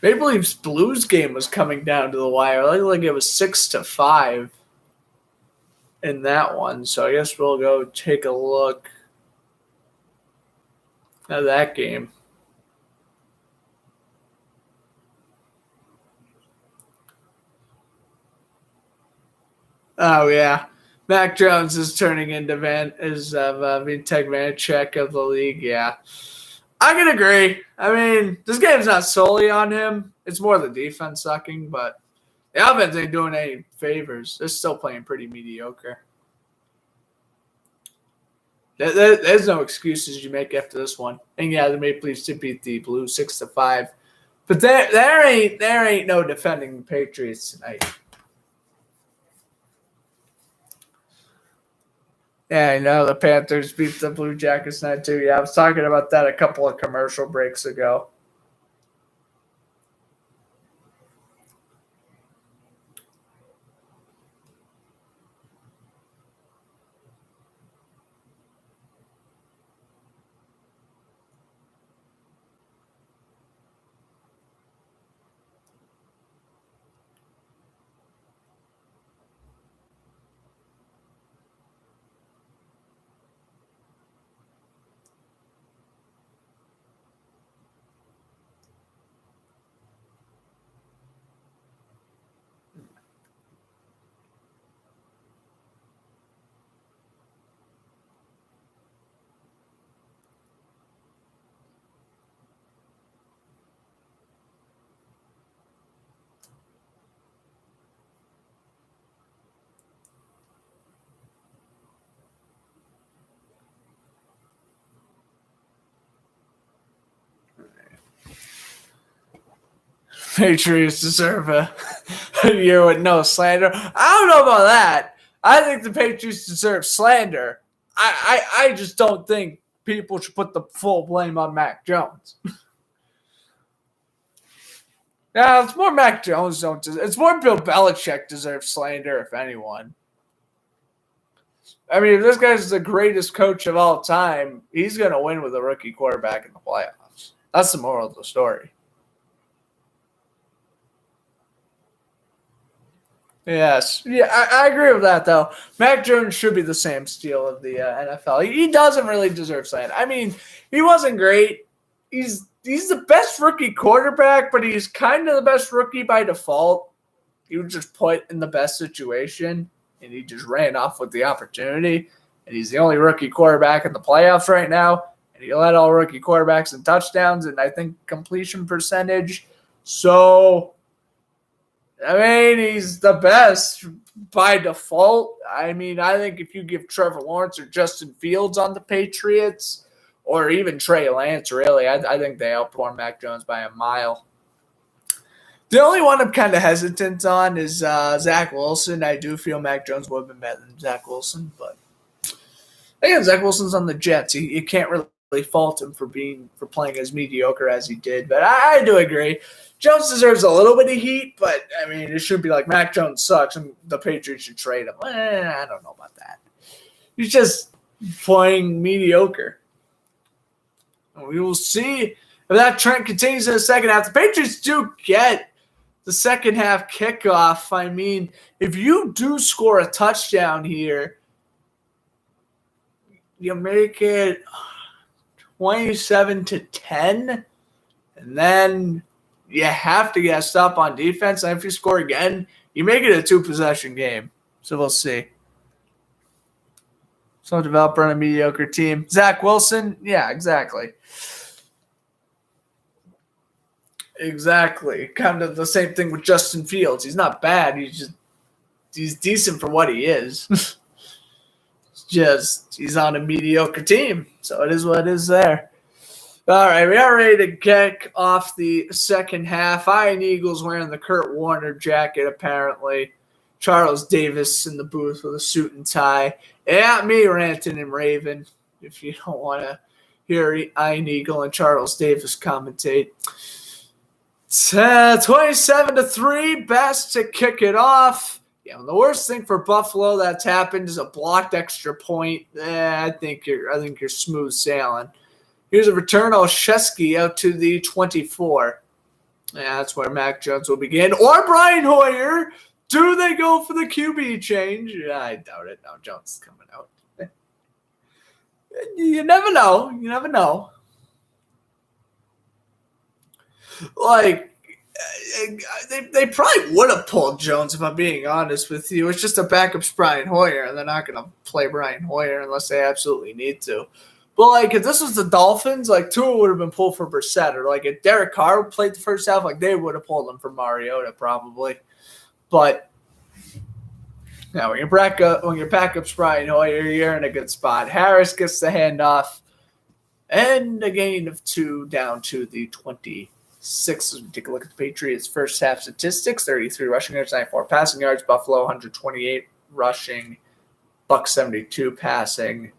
Maple Leafs Blues game was coming down to the wire. It looked like it was 6-5 in that one. So I guess we'll go take a look at that game. Oh, yeah. Mac Jones is turning into Vitek Vanacek of the league, yeah. I can agree. I mean, this game's not solely on him. It's more the defense sucking, but the offense ain't doing any favors. They're still playing pretty mediocre. There's no excuses you make after this one. And yeah, the Maple Leafs did beat the Blues 6-5. But there ain't no defending the Patriots tonight. Yeah, I know the Panthers beat the Blue Jackets tonight too. Yeah, I was talking about that a couple of commercial breaks ago. Patriots deserve a year with no slander. I don't know about that. I think the Patriots deserve slander. I just don't think people should put the full blame on Mac Jones. Yeah, it's more Mac Jones. It's more Bill Belichick deserves slander, if anyone. I mean, if this guy's the greatest coach of all time, he's going to win with a rookie quarterback in the playoffs. That's the moral of the story. Yes. Yeah, I agree with that, though. Mac Jones should be the Sam Steele of the NFL. He doesn't really deserve slander. I mean, he wasn't great. He's the best rookie quarterback, but he's kind of the best rookie by default. He was just put in the best situation, and he just ran off with the opportunity. And he's the only rookie quarterback in the playoffs right now. And he led all rookie quarterbacks in touchdowns and I think completion percentage. So, I mean, he's the best by default. I mean, I think if you give Trevor Lawrence or Justin Fields on the Patriots, or even Trey Lance, really, I think they outperform Mac Jones by a mile. The only one I'm kind of hesitant on is Zach Wilson. I do feel Mac Jones would have been better than Zach Wilson, but again, Zach Wilson's on the Jets. You can't really fault him for playing as mediocre as he did. But I do agree. Jones deserves a little bit of heat, but, I mean, it shouldn't be like Mac Jones sucks and the Patriots should trade him. I don't know about that. He's just playing mediocre. We will see if that trend continues in the second half. The Patriots do get the second half kickoff. I mean, if you do score a touchdown here, you make it 27-10, and then you have to get a stop on defense. And if you score again, you make it a two-possession game. So we'll see. So developer on a mediocre team. Zach Wilson, yeah, exactly. Exactly. Kind of the same thing with Justin Fields. He's not bad. He's decent for what he is. He's on a mediocre team. So it is what it is there. All right, we are ready to kick off the second half. Iron Eagles wearing the Kurt Warner jacket, apparently. Charles Davis in the booth with a suit and tie. Yeah, me ranting and raving, if you don't want to hear Iron Eagle and Charles Davis commentate. 27-3, best to kick it off. Yeah, the worst thing for Buffalo that's happened is a blocked extra point. I think you're smooth sailing. Here's a return. Olszewski out to the 24. Yeah, that's where Mac Jones will begin. Or Brian Hoyer. Do they go for the QB change? Yeah, I doubt it. No, Jones is coming out. You never know. Like, they probably would have pulled Jones, if I'm being honest with you. It's just a backup's Brian Hoyer, and they're not going to play Brian Hoyer unless they absolutely need to. But, like, if this was the Dolphins, like, Tua would have been pulled for Brissett. Or, like, if Derek Carr played the first half, like, they would have pulled him for Mariota probably. But, now, when your backup's Brian Hoyer, you're in a good spot. Harris gets the handoff. And a gain of 2 down to the 26. As we take a look at the Patriots' first half statistics, 33 rushing yards, 94 passing yards. Buffalo, 128 rushing. Buck 72 passing.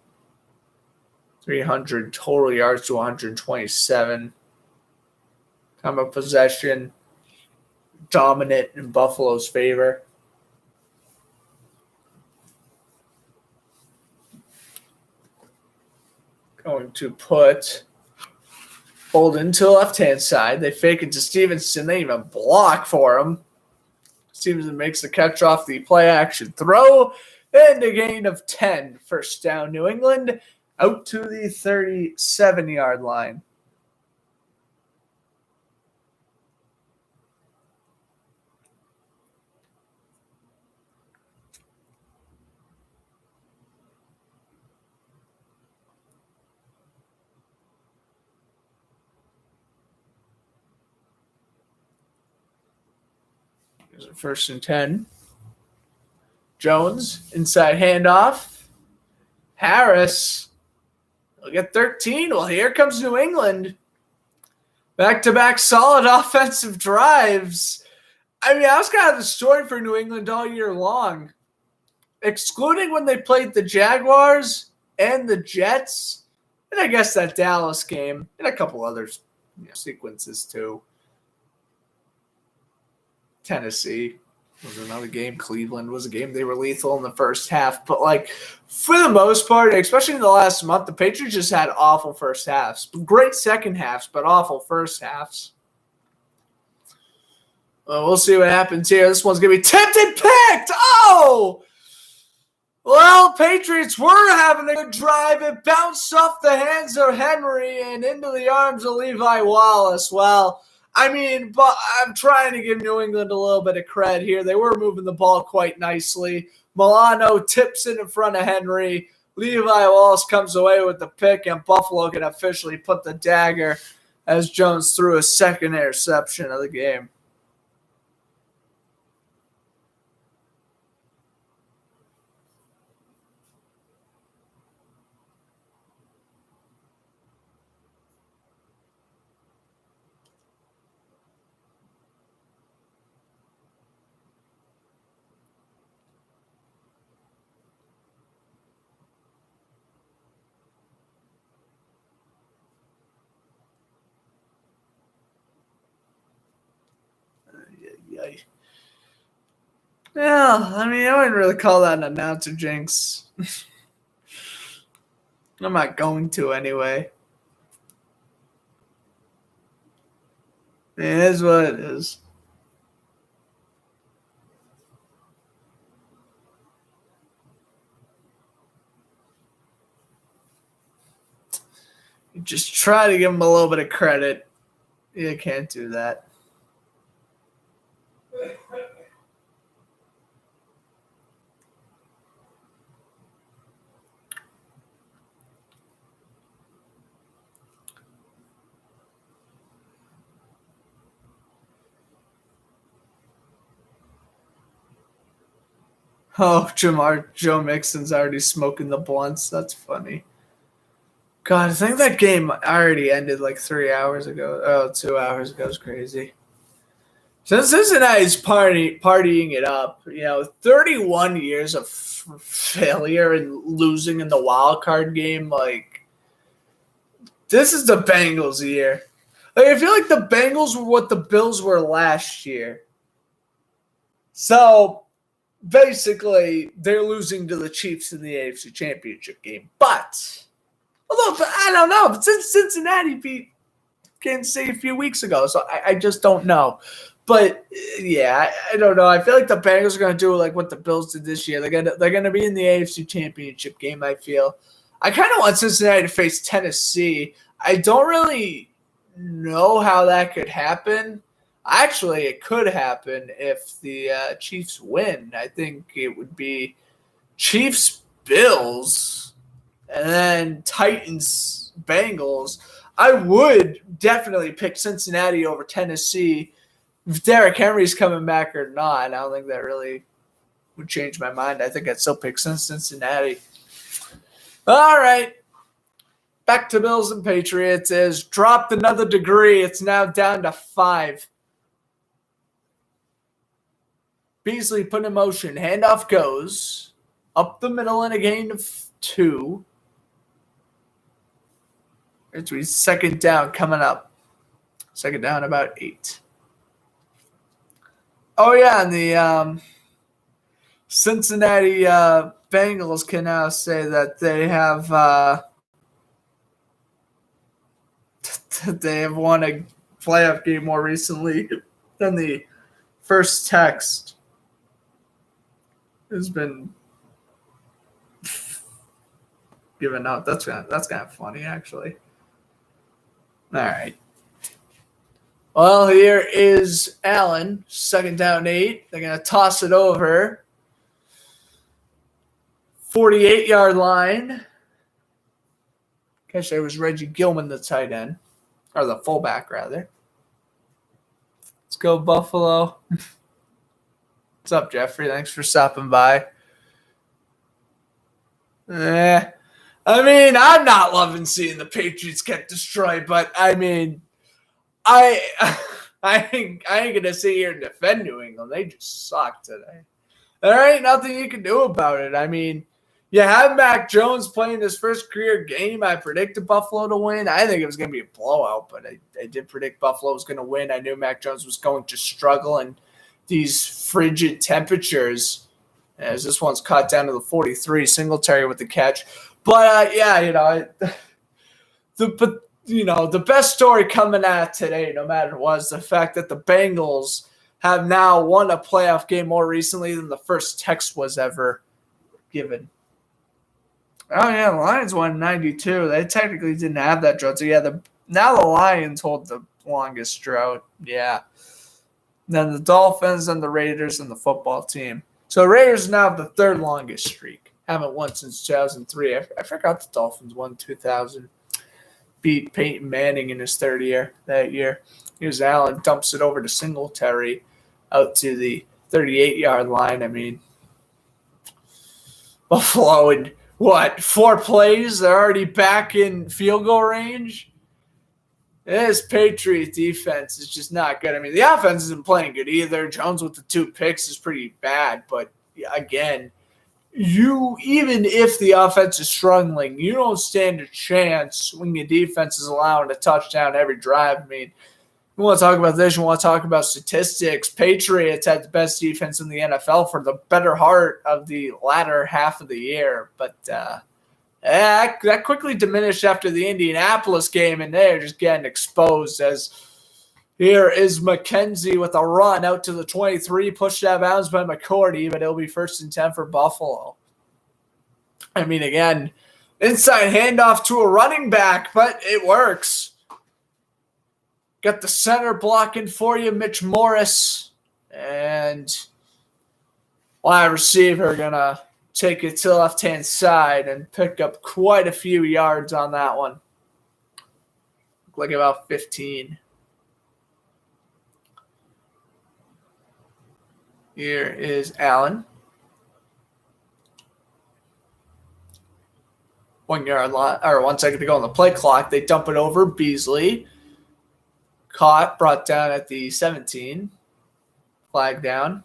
300 total yards to 127. Time of possession, dominant in Buffalo's favor. Going to put Bolden to the left-hand side. They fake it to Stevenson. They even block for him. Stevenson makes the catch off the play-action throw. And a gain of 10. First down, New England. Out to the 37-yard line. Here's a 1st and 10. Jones, inside handoff. Harris will get 13. Well, here comes New England. Back-to-back solid offensive drives. I mean, I was kind of the story for New England all year long. Excluding when they played the Jaguars and the Jets, and I guess that Dallas game, and a couple others sequences too. Tennessee was another game. Cleveland was a game. They were lethal in the first half. But, like, for the most part, especially in the last month, the Patriots just had awful first halves. Great second halves, but awful first halves. Well, we'll see what happens here. This one's going to be tipped and picked. Oh! Well, Patriots were having a good drive. It bounced off the hands of Henry and into the arms of Levi Wallace. Well, I mean, but I'm trying to give New England a little bit of credit here. They were moving the ball quite nicely. Milano tips it in front of Henry. Levi Wallace comes away with the pick, and Buffalo can officially put the dagger as Jones threw a second interception of the game. Yeah, I mean, I wouldn't really call that an announcer jinx. I'm not going to anyway. It is what it is. You just try to give him a little bit of credit. You can't do that. Oh, Joe Mixon's already smoking the blunts. That's funny. God, I think that game already ended like 3 hours ago. Oh, 2 hours ago. It's crazy. Since Cincinnati's partying it up, 31 years of failure and losing in the wild card game, like, this is the Bengals year. Like, I feel like the Bengals were what the Bills were last year. So, basically, they're losing to the Chiefs in the AFC Championship game. But, although, I don't know. But since Cincinnati beat Kansas City a few weeks ago, so I just don't know. But, yeah, I don't know. I feel like the Bengals are going to do like what the Bills did this year. They're gonna be in the AFC Championship game, I feel. I kind of want Cincinnati to face Tennessee. I don't really know how that could happen. Actually, it could happen if the Chiefs win. I think it would be Chiefs-Bills And then Titans, Bengals. I would definitely pick Cincinnati over Tennessee if Derrick Henry's coming back or not. I don't think that really would change my mind. I think I'd still pick Cincinnati. All right. Back to Bills and Patriots is dropped another degree. It's now down to 5. Beasley put in motion. Handoff goes up the middle in a gain of 2. It's second down coming up. Second down about 8. Oh, yeah, and the Cincinnati Bengals can now say that they have won a playoff game more recently than the first text has been given out. That's kind of funny, actually. All right. Well, here is Allen, second down 8. They're going to toss it over. 48-yard line. Guess it was Reggie Gilman, the tight end. Or the fullback, rather. Let's go, Buffalo. What's up, Jeffrey? Thanks for stopping by. I mean, I'm not loving seeing the Patriots get destroyed, but I mean, I ain't gonna sit here and defend New England. They just suck today. There ain't nothing you can do about it. I mean, you have Mac Jones playing his first career game. I predicted Buffalo to win. I think it was going to be a blowout, but I did predict Buffalo was going to win. I knew Mac Jones was going to struggle in these frigid temperatures, as this one's caught down to the 43, Singletary with the catch. But, the best story coming out today, no matter what, is the fact that the Bengals have now won a playoff game more recently than the first text was ever given. Oh, yeah, the Lions won 92. They technically didn't have that drought. So, yeah, now the Lions hold the longest drought. Yeah. Then the Dolphins and the Raiders and the football team. So, Raiders now have the third longest streak. Haven't won since 2003. I forgot the Dolphins won 2000. Beat Peyton Manning in his third year that year. Here's Allen, dumps it over to Singletary out to the 38-yard line. I mean, Buffalo in, 4 plays? They're already back in field goal range? This Patriot defense is just not good. I mean, the offense isn't playing good either. Jones with the 2 picks is pretty bad. But, again, even if the offense is struggling, you don't stand a chance when your defense is allowing a touchdown every drive. I mean, we want to talk about this. We want to talk about statistics. Patriots had the best defense in the NFL for the better part of the latter half of the year. But that quickly diminished after the Indianapolis game, and they're just getting exposed as here is McKenzie with a run out to the 23, pushed out of bounds by McCourty, but it'll be 1st and 10 for Buffalo. I mean, again, inside handoff to a running back, but it works. Got the center blocking for you, Mitch Morris, and wide receiver going to take it to the left-hand side and pick up quite a few yards on that one. Look like about 15. Here is Allen. 1 yard line, or 1 second to go on the play clock. They dump it over. Beasley caught, brought down at the 17. Flag down.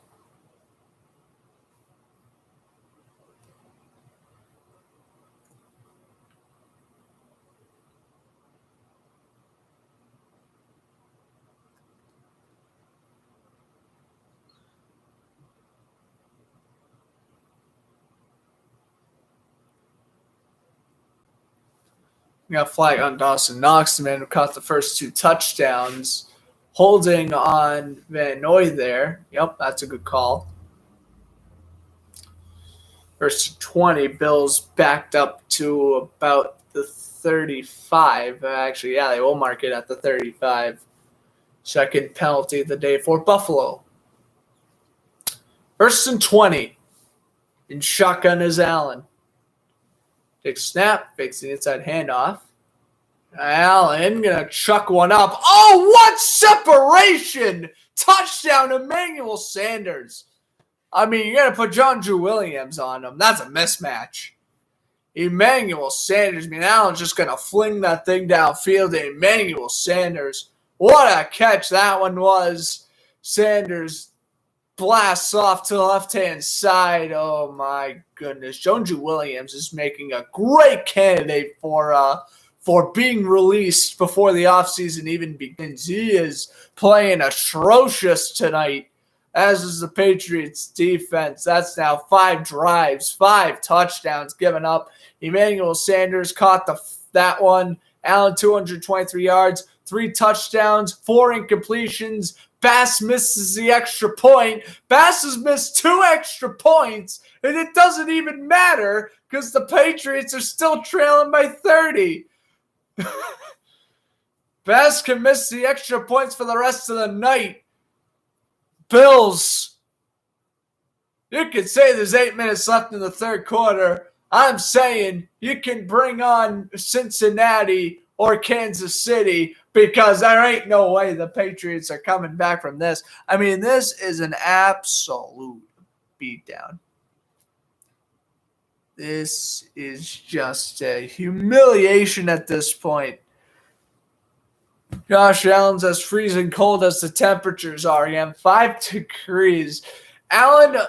We got a flag on Dawson Knox, the man who caught the first 2 touchdowns, holding on Van Noy there. Yep, that's a good call. 1st and 20, Bills backed up to about the 35. Actually, yeah, they will mark it at the 35. Second penalty of the day for Buffalo. 1st and 20. In shotgun is Allen. Big snap, fakes the inside handoff. Allen gonna chuck one up. Oh, what separation! Touchdown, Emmanuel Sanders. I mean, you're gonna put John Drew Williams on him. That's a mismatch. Emmanuel Sanders. I mean, Allen's just gonna fling that thing downfield to Emmanuel Sanders. What a catch that one was. Sanders blasts off to the left-hand side. Oh, my goodness. John Drew Williams is making a great candidate for being released before the offseason even begins. He is playing atrocious tonight, as is the Patriots defense. That's now 5 drives, 5 touchdowns given up. Emmanuel Sanders caught that one. Allen, 223 yards, 3 touchdowns, 4 incompletions. Bass misses the extra point. Bass has missed 2 extra points, and it doesn't even matter because the Patriots are still trailing by 30. Bass can miss the extra points for the rest of the night. Bills, you could say there's 8 minutes left in the third quarter. I'm saying you can bring on Cincinnati or Kansas City because there ain't no way the Patriots are coming back from this. I mean, this is an absolute beatdown. This is just a humiliation at this point. Josh Allen's as freezing cold as the temperatures are again. 5 degrees. Allen,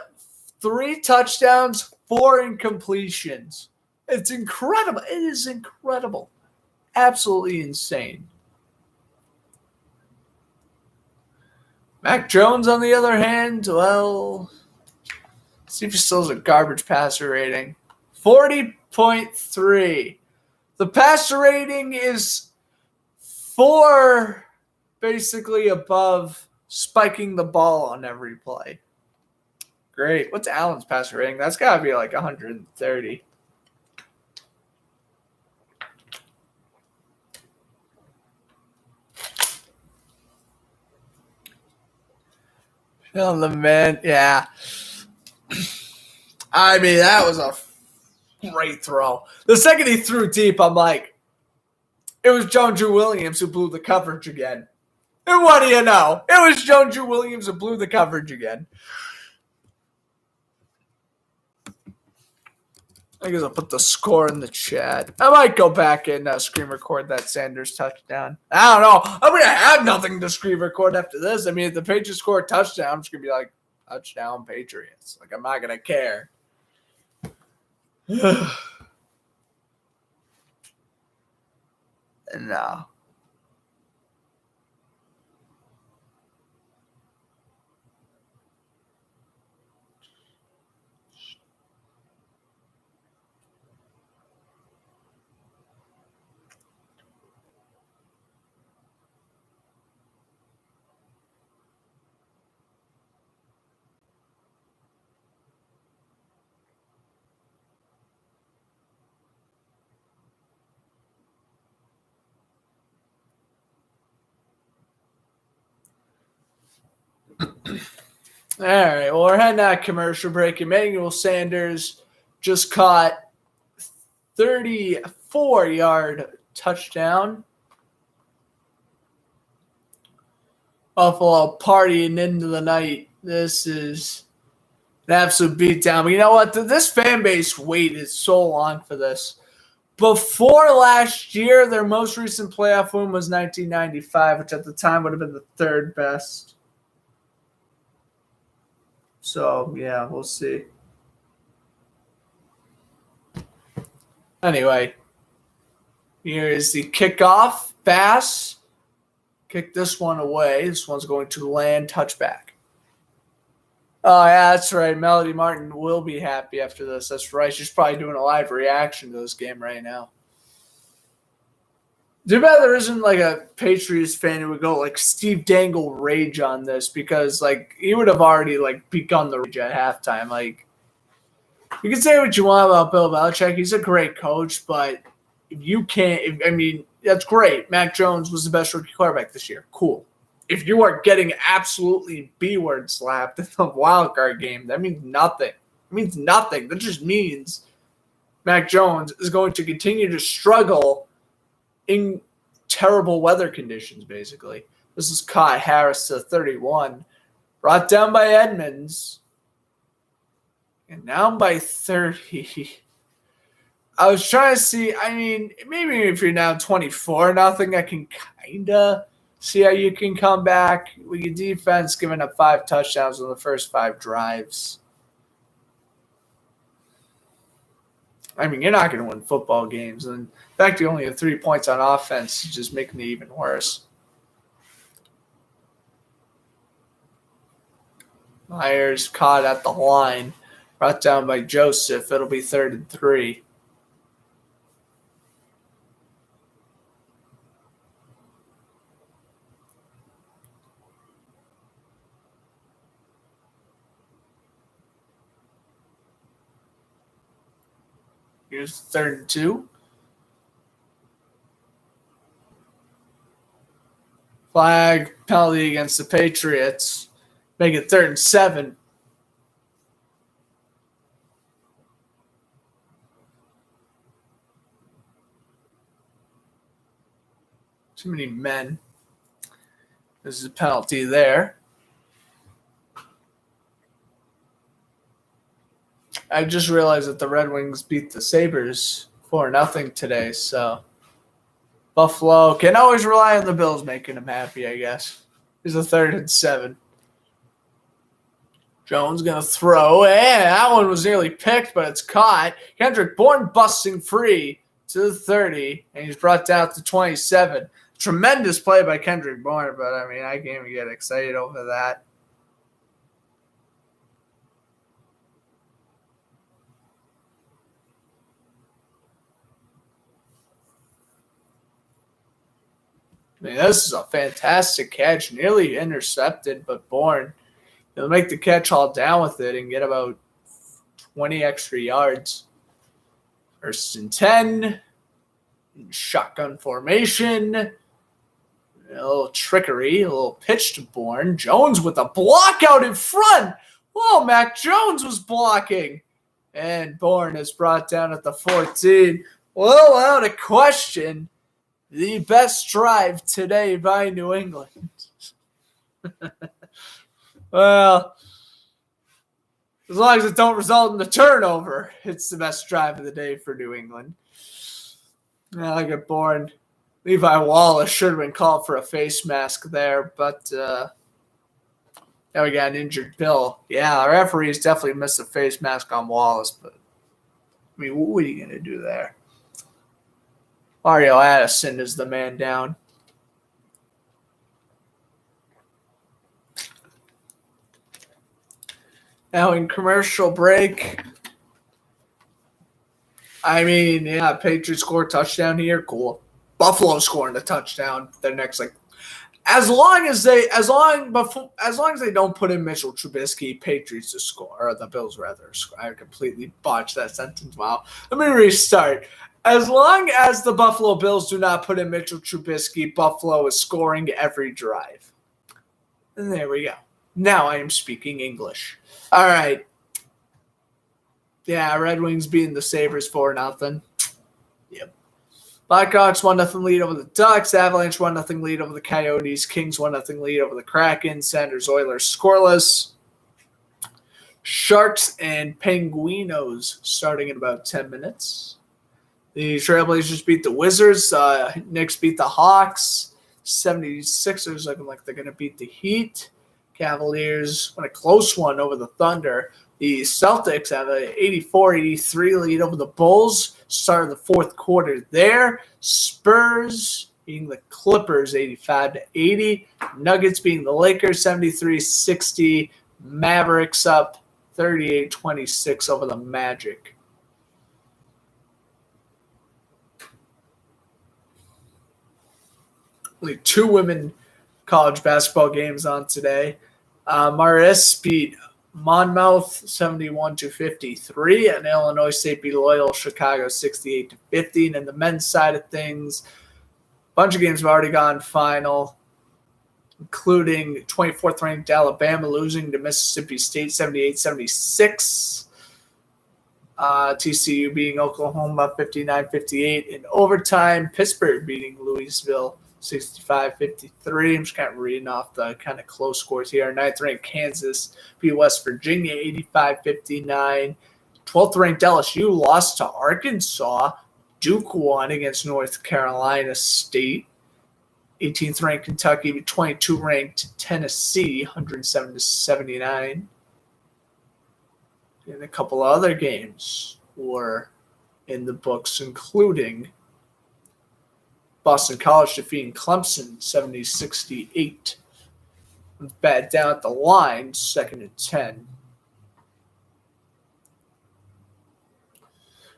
3 touchdowns, 4 incompletions. It's incredible. It is incredible. Absolutely insane. Mac Jones, on the other hand, well, see if he still has a garbage passer rating. 40.3. The passer rating is 4 basically above spiking the ball on every play. Great. What's Allen's passer rating? That's got to be like 130. On the man, yeah. I mean, that was a great throw. The second he threw deep, I'm like, it was John Drew Williams who blew the coverage again. And what do you know? It was John Drew Williams who blew the coverage again. I guess I'll put the score in the chat. I might go back and screen record that Sanders touchdown. I don't know. I'm going to have nothing to screen record after this. I mean, if the Patriots score a touchdown, I'm just going to be like, touchdown Patriots. Like, I'm not going to care. No. All right, well, we're heading out commercial break. Emmanuel Sanders just caught 34-yard touchdown. Buffalo partying into the night. This is an absolute beatdown. But you know what? This fan base waited so long for this. Before last year, their most recent playoff win was 1995, which at the time would have been the 3rd best. So, yeah, we'll see. Anyway, here is the kickoff. Bass. Kick this one away. This one's going to land touchback. Oh, yeah, that's right. Melody Martin will be happy after this. That's right. She's probably doing a live reaction to this game right now. Too bad there isn't like a Patriots fan who would go like Steve Dangle rage on this because like he would have already like begun the rage at halftime. Like you can say what you want about Bill Belichick. He's a great coach, but if you can't, I mean, that's great. Mac Jones was the best rookie quarterback this year. Cool. If you are getting absolutely B-word slapped in the wild card game, that means nothing. It means nothing. That just means Mac Jones is going to continue to struggle in terrible weather conditions, basically. This is caught Harris to 31. Brought down by Edmonds. And now by 30. I was trying to see, maybe if you're down 24-0, I can kind of see how you can come back. With your defense giving up 5 touchdowns on the first 5 drives. You're not going to win football games. And in fact, you only have 3 points on offense, just making it even worse. Myers caught at the line. Brought down by Joseph. It'll be 3rd and 3. Here's 3rd and 2. Flag, penalty against the Patriots. Make it 3rd and 7. Too many men. This is a penalty there. I just realized that the Red Wings beat the Sabres 4-0 today, so Buffalo can always rely on the Bills making them happy, I guess. Here's a 3rd and 7. Jones going to throw. That one was nearly picked, but it's caught. Kendrick Bourne busting free to the 30, and he's brought down to 27. Tremendous play by Kendrick Bourne, but, I can't even get excited over that. This is a fantastic catch. Nearly intercepted, but Bourne, he'll make the catch all down with it and get about 20 extra yards. 1st and 10. Shotgun formation. A little trickery. A little pitch to Bourne. Jones with a block out in front. Whoa, Mac Jones was blocking. And Bourne is brought down at the 14. Well, without a question, the best drive today by New England. Well, as long as it don't result in a turnover, it's the best drive of the day for New England. Now I get Bourne. Levi Wallace should have been called for a face mask there, but now we got an injured Bill. Yeah, the referees definitely missed a face mask on Wallace, but what are you going to do there? Mario Addison is the man down. Now in commercial break, Patriots score a touchdown here. Cool. Buffalo scoring a touchdown. The next, as long as they don't put in Mitchell Trubisky, Patriots to score, or the Bills rather. I completely botched that sentence. Wow. Let me restart. As long as the Buffalo Bills do not put in Mitchell Trubisky, Buffalo is scoring every drive. And there we go. Now I am speaking English. All right. Yeah, Red Wings beating the Sabres 4-0. Yep. Blackhawks 1-0 lead over the Ducks. Avalanche 1-0 lead over the Coyotes. Kings 1-0 lead over the Kraken. Senators Oilers scoreless. Sharks and Penguinos starting in about 10 minutes. The Trailblazers beat the Wizards. Knicks beat the Hawks. 76ers looking like they're going to beat the Heat. Cavaliers won a close one over the Thunder. The Celtics have an 84-83 lead over the Bulls. Started the 4th quarter there. Spurs beating the Clippers 85-80. Nuggets beating the Lakers 73-60. Mavericks up 38-26 over the Magic. Only 2 women college basketball games on today. Marist beat Monmouth 71-53, and Illinois State beat Loyola Chicago 68-15. And the men's side of things, a bunch of games have already gone final, including 24th ranked Alabama losing to Mississippi State 78-76. TCU beating Oklahoma 59-58 in overtime. Pittsburgh beating Louisville 65-53. I'm just kind of reading off the kind of close scores here. 9th-ranked Kansas beat West Virginia 85-59. 12th-ranked LSU lost to Arkansas. Duke won against North Carolina State. 18th-ranked Kentucky beat 22th-ranked Tennessee 107-79. And a couple of other games were in the books, including Boston College defeating Clemson 70-68. Bad down at the line, 2nd and 10.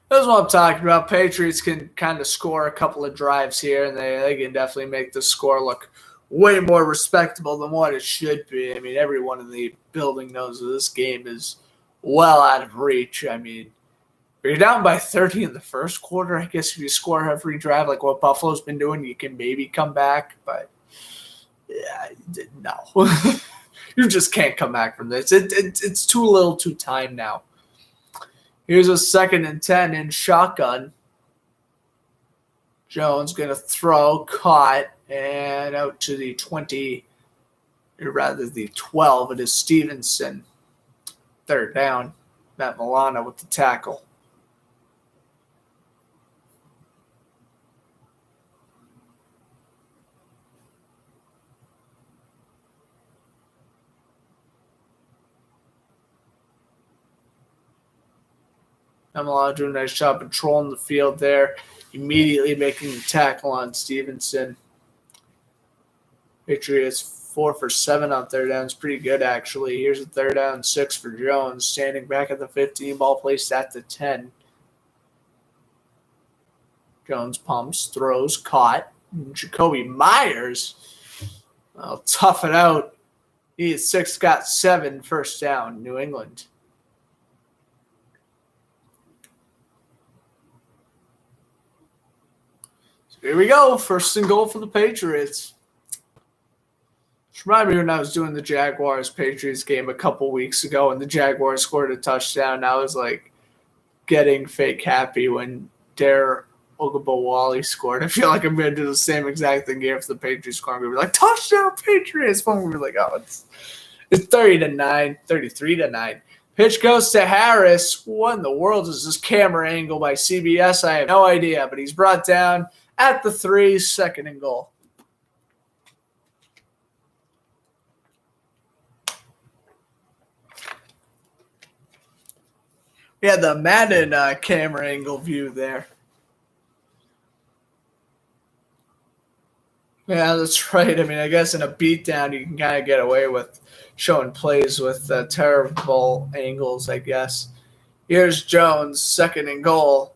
That's what I'm talking about. Patriots can kind of score a couple of drives here, and they can definitely make the score look way more respectable than what it should be. I mean, everyone in the building knows that this game is well out of reach. I mean, if you're down by 30 in the first quarter, I guess if you score every drive like what Buffalo's been doing, you can maybe come back. But, yeah, no. You just can't come back from this. It's too little too time now. Here's a 2nd and 10 in shotgun. Jones going to throw, caught, and out to the 20, or rather the 12. It is Stevenson. 3rd down. Matt Milano with the tackle. Milano doing a nice job controlling the field there. Immediately making the tackle on Stevenson. Patriots 4 for 7 on 3rd down. It's pretty good, actually. Here's a 3rd down, 6 for Jones. Standing back at the 15, ball placed at the 10. Jones pumps, throws, caught. Jacoby Myers, well, tough it out. He had 6, got 7, 1st down, New England. So here we go, 1st and goal for the Patriots. Remind me when I was doing the Jaguars-Patriots game a couple weeks ago and the Jaguars scored a touchdown. I was like getting fake happy when Dare Ogunbowale scored. I feel like I'm going to do the same exact thing here if the Patriots score. I'm going to be like, touchdown Patriots. When we're like, oh, it's 30-9, 33-9. Pitch goes to Harris. What in the world is this camera angle by CBS? I have no idea, but he's brought down at the 3, 2nd and goal. Yeah, the Madden camera angle view there. Yeah, that's right. I mean, I guess in a beatdown, you can kind of get away with showing plays with terrible angles, I guess. Here's Jones, 2nd and goal.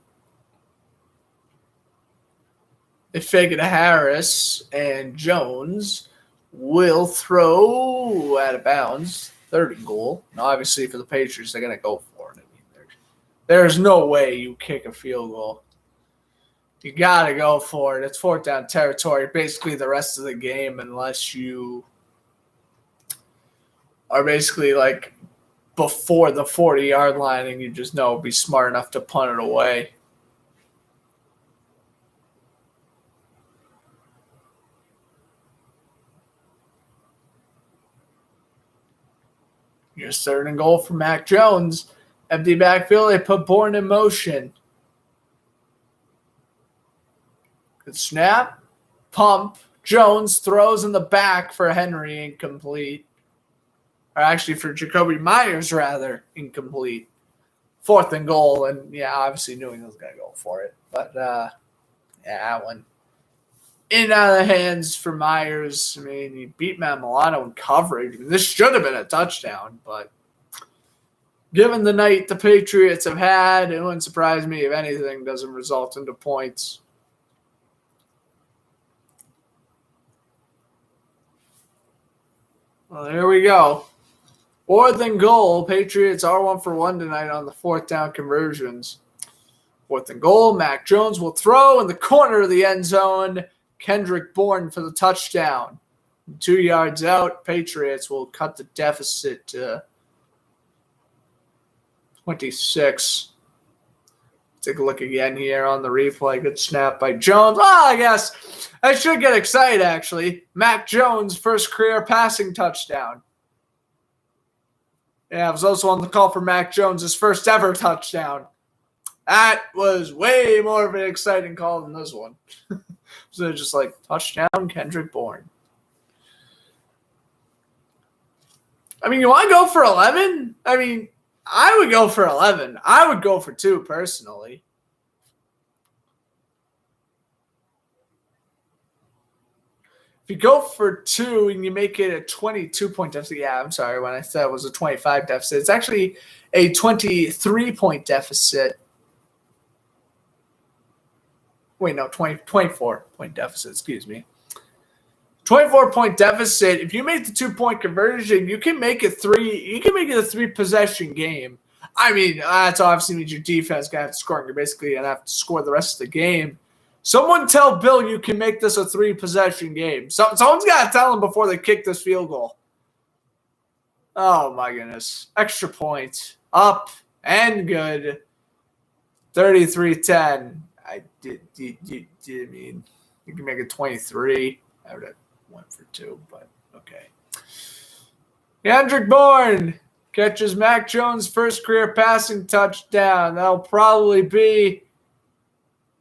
They fake it to Harris, and Jones will throw out of bounds. 3rd and goal. Now, obviously, for the Patriots, they're going to go for it. There's no way you kick a field goal. You got to go for it. It's 4th down territory basically the rest of the game unless you are basically like before the 40-yard line and you just know be smart enough to punt it away. Here's 3rd and goal for Mac Jones. Empty backfield, they put Bourne in motion. Good snap. Pump. Jones throws in the back for Henry, incomplete. Or actually for Jacoby Myers, rather, incomplete. 4th and goal, and yeah, obviously New England's going to go for it. But, yeah, that one. In out of the hands for Myers. I mean, he beat Matt Milano in coverage. I mean, this should have been a touchdown, but given the night the Patriots have had, it wouldn't surprise me if anything doesn't result into points. Well, there we go. 4th and goal. Patriots are 1 for 1 tonight on the 4th down conversions. 4th and goal. Mac Jones will throw in the corner of the end zone. Kendrick Bourne for the touchdown. 2 yards out. Patriots will cut the deficit to 26. Take a look again here on the replay. Good snap by Jones. Oh, I guess I should get excited, actually. Mac Jones' first career passing touchdown. Yeah, I was also on the call for Mac Jones' first ever touchdown. That was way more of an exciting call than this one. So just like, touchdown, Kendrick Bourne. I mean, you want to go for 11? I mean, I would go for 11. I would go for 2, personally. If you go for 2 and you make it a 22-point deficit, yeah, I'm sorry, when I said it was a 25 deficit, it's actually a 23-point deficit. Wait, no, 24-point deficit, excuse me. 24-point deficit. If you make the 2-point conversion, you can make it 3. You can make it a 3-possession game. I mean, that's obviously means your defense gonna have to score, and you're basically gonna have to score the rest of the game. Someone tell Bill you can make this a 3-possession game. Someone's got to tell him before they kick this field goal. Oh, my goodness. Extra point. Up and good. 33-10. I mean, you can make it 23. I would have went for 2, but okay. Kendrick Bourne catches Mac Jones' first career passing touchdown. That'll probably be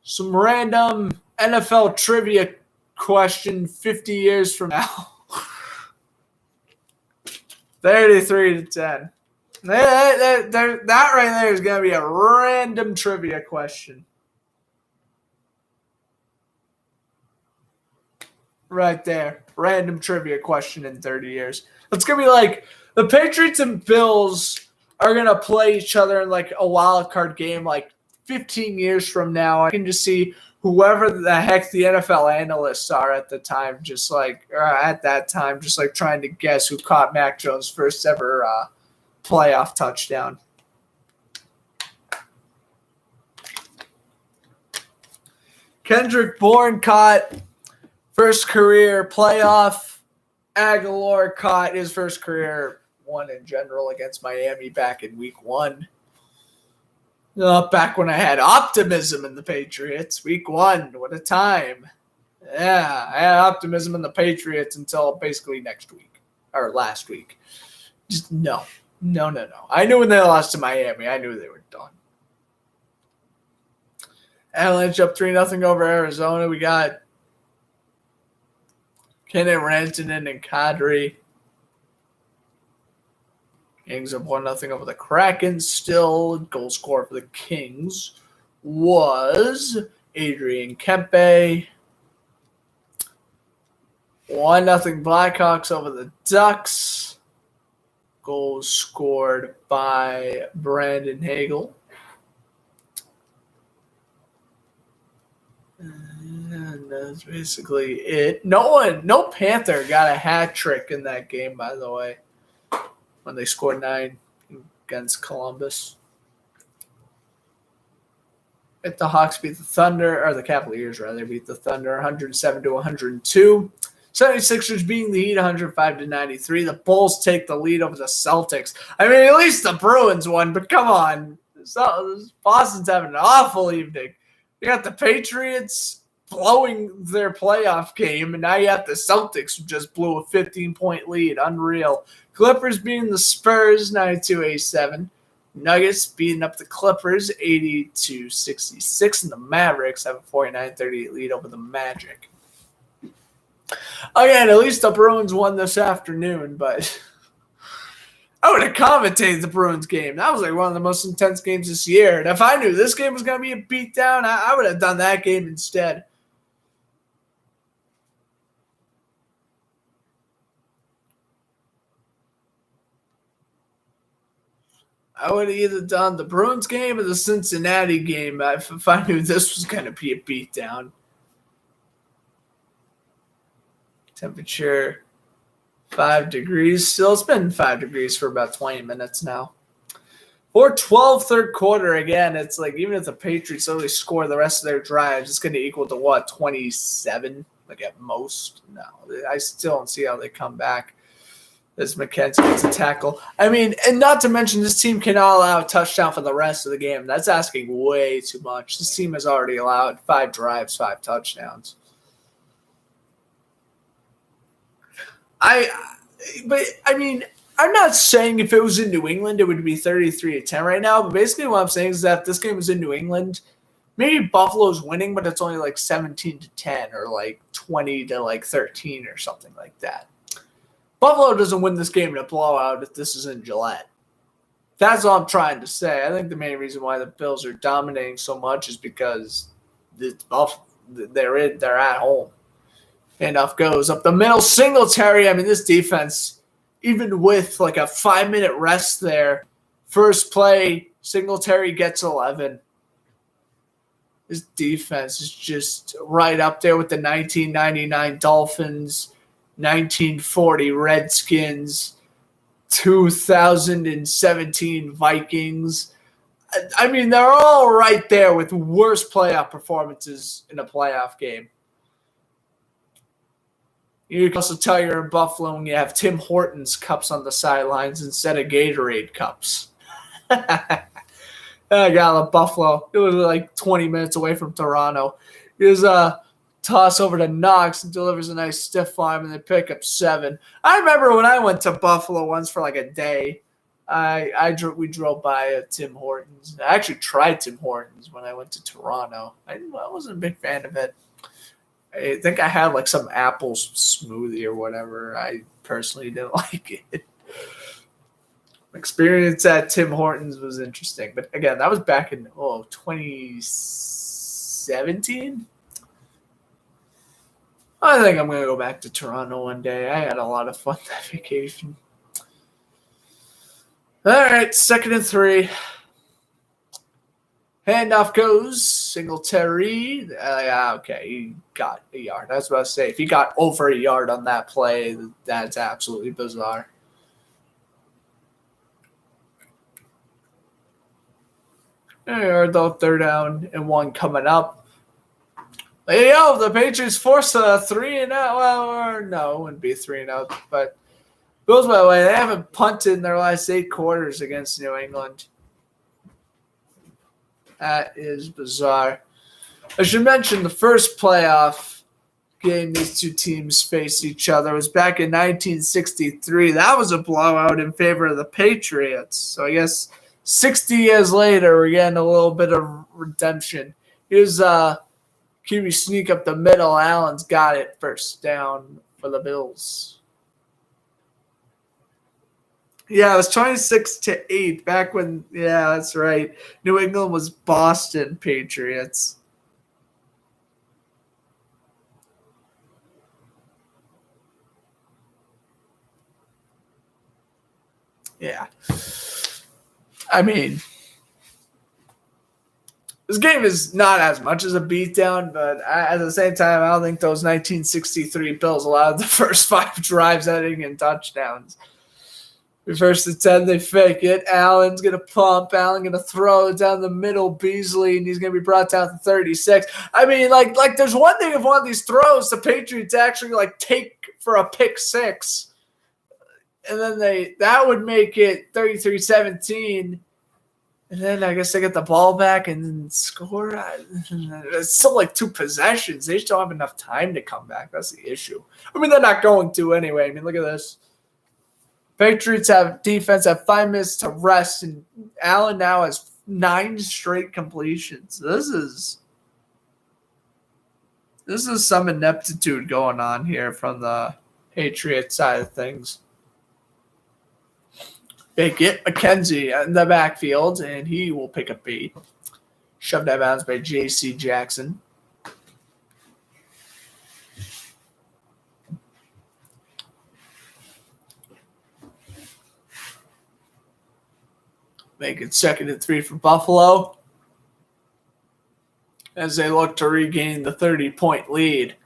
some random NFL trivia question 50 years from now. 33-10. That right there is going to be a random trivia question. Right there. Random trivia question in 30 years. It's going to be like the Patriots and Bills are going to play each other in like a wild card game like 15 years from now. I can just see whoever the heck the NFL analysts are at the time, just like at that time, just like trying to guess who caught Mac Jones' first ever playoff touchdown. Kendrick Bourne caught first career playoff. Aguilar caught his first career one in general against Miami back in week 1. Back when I had optimism in the Patriots. Week 1, what a time. Yeah, I had optimism in the Patriots until basically next week. Or last week. Just no. I knew when they lost to Miami, I knew they were done. Avalanche up 3-0 over Arizona. We got Kenny Rantanen and Kadri. Kings up 1-0 over the Kraken. Still, goal scorer for the Kings was Adrian Kempe. 1-0 Blackhawks over the Ducks. Goals scored by Brandon Hagel. And that's basically it. No Panther got a hat trick in that game, by the way, when they scored 9 against Columbus. The Hawks beat the Thunder, or the Cavaliers rather, beat the Thunder 107-102. 76ers beating the Heat 105-93. The Bulls take the lead over the Celtics. I mean, at least the Bruins won, but come on. Boston's having an awful evening. You got the Patriots blowing their playoff game, and now you have the Celtics who just blew a 15-point lead. Unreal. Clippers beating the Spurs 92-87. Nuggets beating up the Clippers 80-66, and the Mavericks have a 49-38 lead over the Magic. Again, at least the Bruins won this afternoon, but I would have commentated the Bruins game. That was like one of the most intense games this year. And if I knew this game was going to be a beatdown, I would have done that game instead. I would have either done the Bruins game or the Cincinnati game if I knew this was going to be a beatdown. Temperature 5 degrees. Still, it's been 5 degrees for about 20 minutes now. 4-12 third quarter again. It's like even if the Patriots only score the rest of their drives, it's going to equal to what, 27? Like at most? No, I still don't see how they come back. As McKenzie gets a tackle. I mean, and not to mention this team cannot allow a touchdown for the rest of the game. That's asking way too much. This team has already allowed 5 drives, 5 touchdowns. I mean, I'm not saying if it was in New England it would be 33-10 right now, but basically what I'm saying is that if this game was in New England, maybe Buffalo's winning, but it's only like 17-10 or like 20-13 or something like that. Buffalo doesn't win this game in a blowout if this is in Gillette. That's all I'm trying to say. I think the main reason why the Bills are dominating so much is because they're at home. Handoff goes up the middle. Singletary. I mean, this defense, even with like a 5-minute rest there, first play, Singletary gets 11. This defense is just right up there with the 1999 Dolphins, 1940 Redskins, 2017 Vikings. I mean, they're all right there with worst playoff performances in a playoff game. You can also tell you're in Buffalo when you have Tim Hortons cups on the sidelines instead of Gatorade cups. I got Buffalo. It was like 20 minutes away from Toronto. Here's a toss over to Knox and delivers a nice stiff arm, and they pick up 7. I remember when I went to Buffalo once for like a day. We drove by Tim Hortons. I actually tried Tim Hortons when I went to Toronto. I wasn't a big fan of it. I think I had like some apple smoothie or whatever. I personally didn't like it. Experience at Tim Hortons was interesting. But again, that was back in 2017. I think I'm going to go back to Toronto one day. I had a lot of fun that vacation. All right, 2nd and 3. Handoff goes. Singletary. Okay, he got a yard. I was about to say, if he got over a yard on that play, that's absolutely bizarre. There, though, 3rd down and 1 coming up. Hey, the Patriots force a 3-and-out. Well, no, it wouldn't be 3-and-out, but Bills, by the way, they haven't punted in their last 8 quarters against New England. That is bizarre. I should mention the first playoff game these two teams faced each other was back in 1963. That was a blowout in favor of the Patriots. So I guess 60 years later, we're getting a little bit of redemption. Here's QB sneak up the middle. Allen's got it. 1st down for the Bills. Yeah, it was 26-8 back when, yeah, that's right. New England was Boston Patriots. Yeah. I mean, this game is not as much as a beatdown, but at the same time, I don't think those 1963 Bills allowed the first 5 drives ending in touchdowns. First and 10, they fake it. Allen's going to pump. Allen going to throw it down the middle. Beasley, and he's going to be brought down to 36. I mean, like there's one thing if one of these throws, the Patriots actually take for a pick 6. And then that would make it 33-17. And then I guess they get the ball back and score. It's still 2 possessions. They just don't have enough time to come back. That's the issue. I mean, they're not going to anyway. I mean, look at this. Patriots have 5 minutes to rest, and Allen now has 9 straight completions. This is some ineptitude going on here from the Patriots side of things. They get McKenzie in the backfield, and he will pick up 8. Shoved out of bounds by J.C. Jackson. Make it 2nd and 3 for Buffalo as they look to regain the 30-point lead.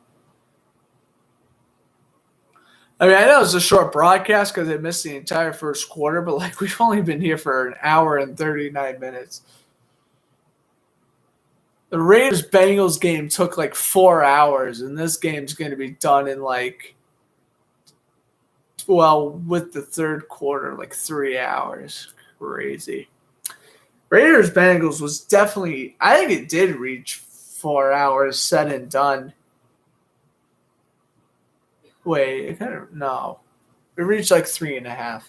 I mean, I know it's a short broadcast because they missed the entire first quarter, but we've only been here for an hour and 39 minutes. The Raiders-Bengals game took 4 hours, and this game's going to be done in Well, with the third quarter, like 3 hours. Crazy. Raiders Bengals was definitely, I think it did reach 4 hours said and done. Wait, no. It reached like 3.5.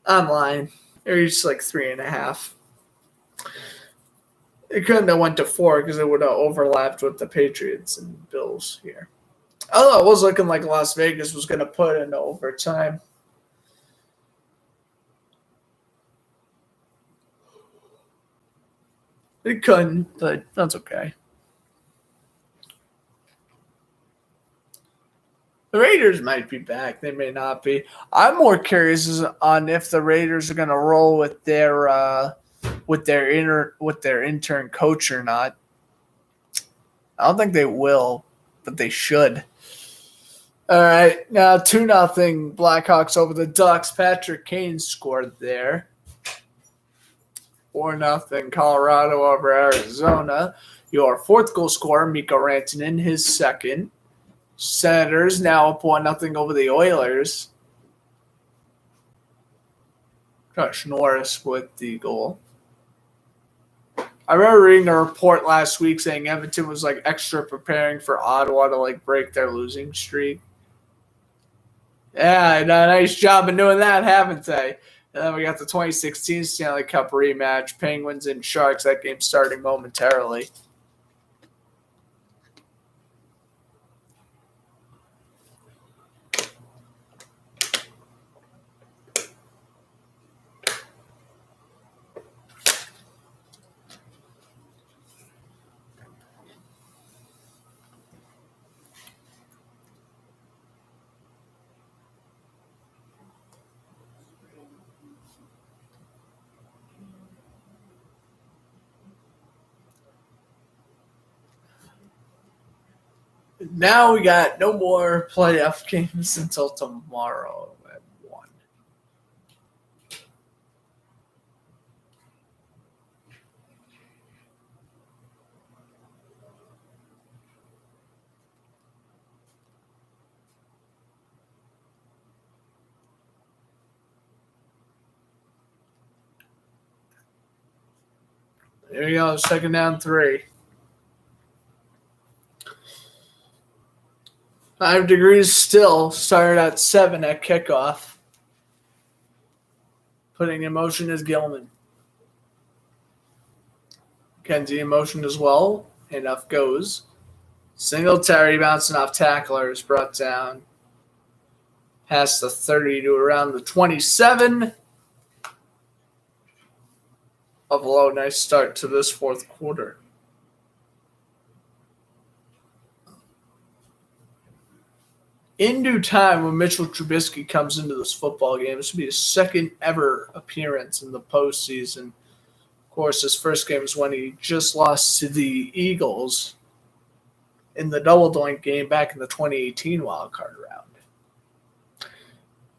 I'm lying. It reached like 3.5. It couldn't have went to 4 because it would have overlapped with the Patriots and Bills here. Although it was looking like Las Vegas was going to put into overtime. It couldn't, but that's okay. The Raiders might be back. They may not be. I'm more curious on if the Raiders are going to roll with their intern coach or not. I don't think they will, but they should. All right, now 2-0 Blackhawks over the Ducks. Patrick Kane scored there. 4-0 Colorado over Arizona. Your fourth goal scorer, Mikko Rantanen, his second. Senators now up 1-0 over the Oilers. Josh Norris with the goal. I remember reading a report last week saying Edmonton was like extra preparing for Ottawa to like break their losing streak. Yeah, done a nice job of doing that, haven't they? And then we got the 2016 Stanley Cup rematch, Penguins and Sharks. That game starting momentarily. Now we got no more playoff games until tomorrow at 1. There you go, second down 3. 5 degrees still. Started at 7 at kickoff. Putting in motion is Gilman. Kenzie in motion as well. Enough goes. Singletary bouncing off tacklers. Brought down past the 30 to around the 27. Buffalo, nice start to this fourth quarter. In due time, when Mitchell Trubisky comes into this football game, this will be his second ever appearance in the postseason. Of course, his first game is when he just lost to the Eagles in the double doink game back in the 2018 wildcard round.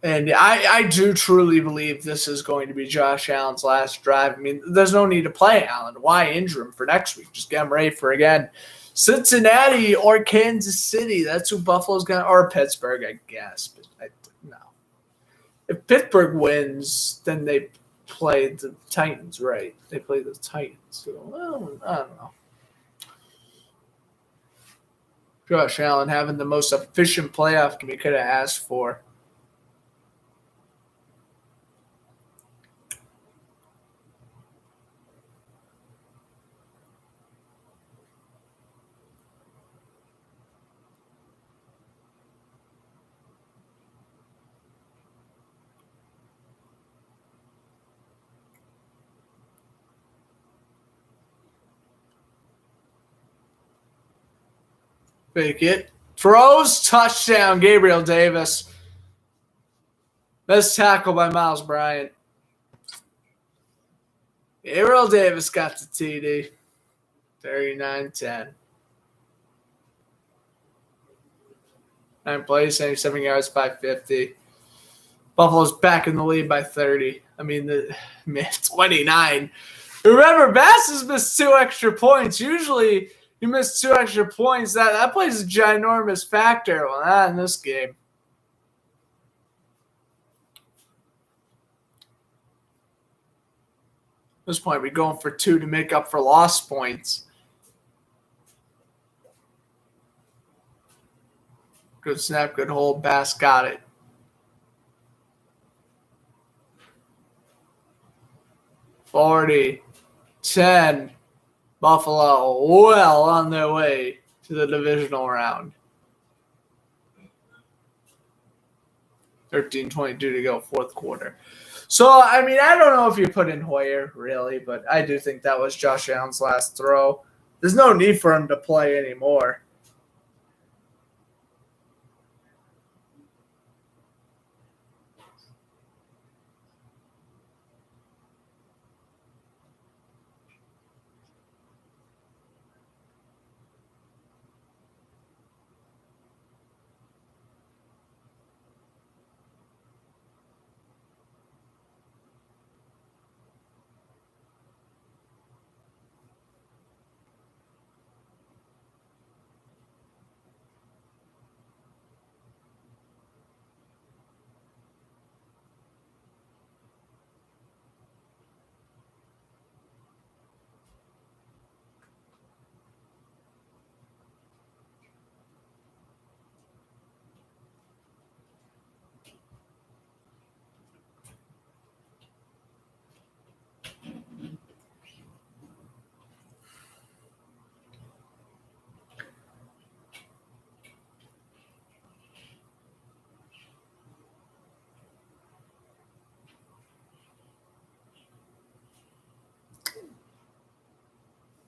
And I do truly believe this is going to be Josh Allen's last drive. I mean, there's no need to play Allen. Why injure him for next week? Just get him ready for, again, Cincinnati or Kansas City. That's who Buffalo's going to – or Pittsburgh, I guess. But no. If Pittsburgh wins, then they play the Titans, right? They play the Titans. So, well, I don't know. Josh Allen having the most efficient playoff game he could have asked for. Fake it. Throws. Touchdown. Gabriel Davis. Best tackle by Miles Bryant. Gabriel Davis got the TD. 39-10. 9 plays, 77 yards, 550. Buffalo's back in the lead by 30. I mean, 29. Remember, Bass has missed 2 extra points. Usually, you miss 2 extra points. That plays a ginormous factor. Well, not in this game. At this point, we're going for 2 to make up for lost points. Good snap, good hold. Bass got it. 40, 10. Buffalo well on their way to the divisional round. 13:22 to go, fourth quarter. So, I mean, I don't know if you put in Hoyer, really, but I do think that was Josh Allen's last throw. There's no need for him to play anymore.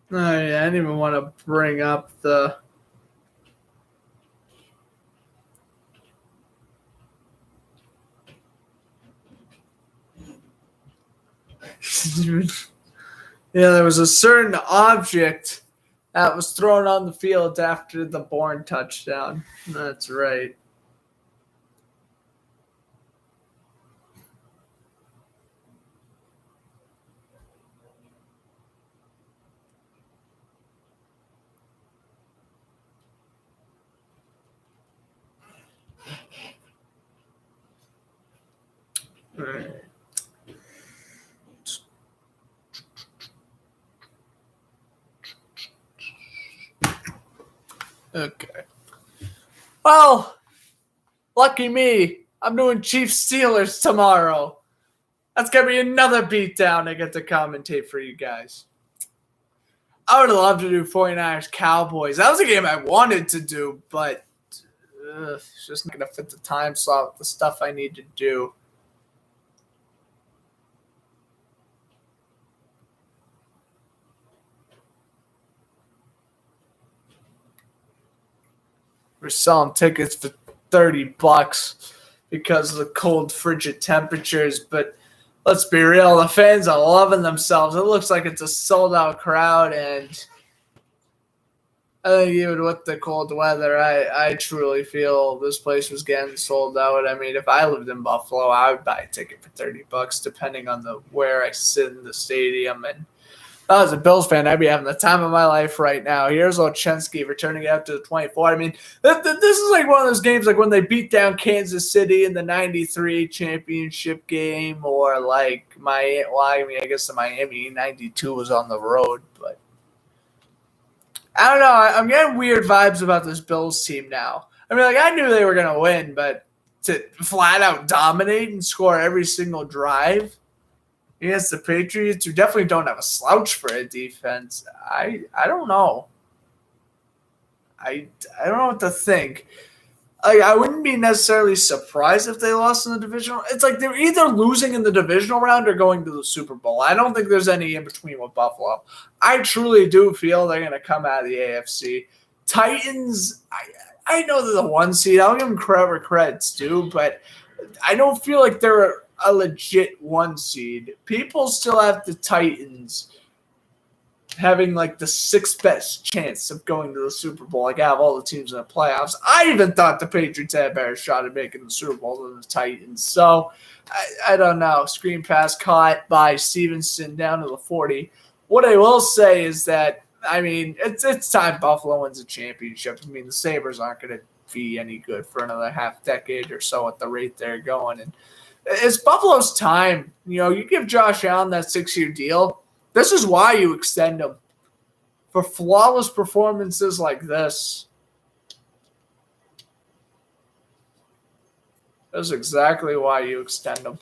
I didn't even want to bring up the yeah, there was a certain object that was thrown on the field after the Bourne touchdown. That's right. All right. Okay. Well, lucky me. I'm doing Chiefs Steelers tomorrow. That's going to be another beatdown I get to commentate for you guys. I would have loved to do 49ers Cowboys. That was a game I wanted to do, but it's just not going to fit the time slot with the stuff I need to do. We're selling tickets for $30 because of the cold, frigid temperatures. But let's be real, the fans are loving themselves. It looks like it's a sold-out crowd, and I think even with the cold weather, I truly feel this place was getting sold out. I mean, if I lived in Buffalo, I would buy a ticket for $30, depending on where I sit in the stadium. And if I was a Bills fan, I'd be having the time of my life right now. Here's Olszewski returning it up to the 24. I mean, this is like one of those games like when they beat down Kansas City in the 93 championship game, or like I guess the Miami 92 was on the road. But I don't know. I'm getting weird vibes about this Bills team now. I mean, like I knew they were going to win, but to flat out dominate and score every single drive against the Patriots, who definitely don't have a slouch for a defense, I don't know. I don't know what to think. I wouldn't be necessarily surprised if they lost in the divisional. It's like they're either losing in the divisional round or going to the Super Bowl. I don't think there's any in between with Buffalo. I truly do feel they're going to come out of the AFC. Titans, I know they're the 1 seed. I'll give them credit's due, but I don't feel like they're a legit 1 seed. People still have the Titans having like the 6th best chance of going to the Super Bowl. Like, out of all the teams in the playoffs, I even thought the Patriots had a better shot at making the Super Bowl than the Titans. So I don't know. Screen pass caught by Stevenson down to the 40. What I will say is that, I mean, it's time Buffalo wins a championship. I mean, the Sabres aren't going to be any good for another half decade or so at the rate they're going. And it's Buffalo's time. You know, you give Josh Allen that 6-year deal. This is why you extend them. For flawless performances like this. That's exactly why you extend them.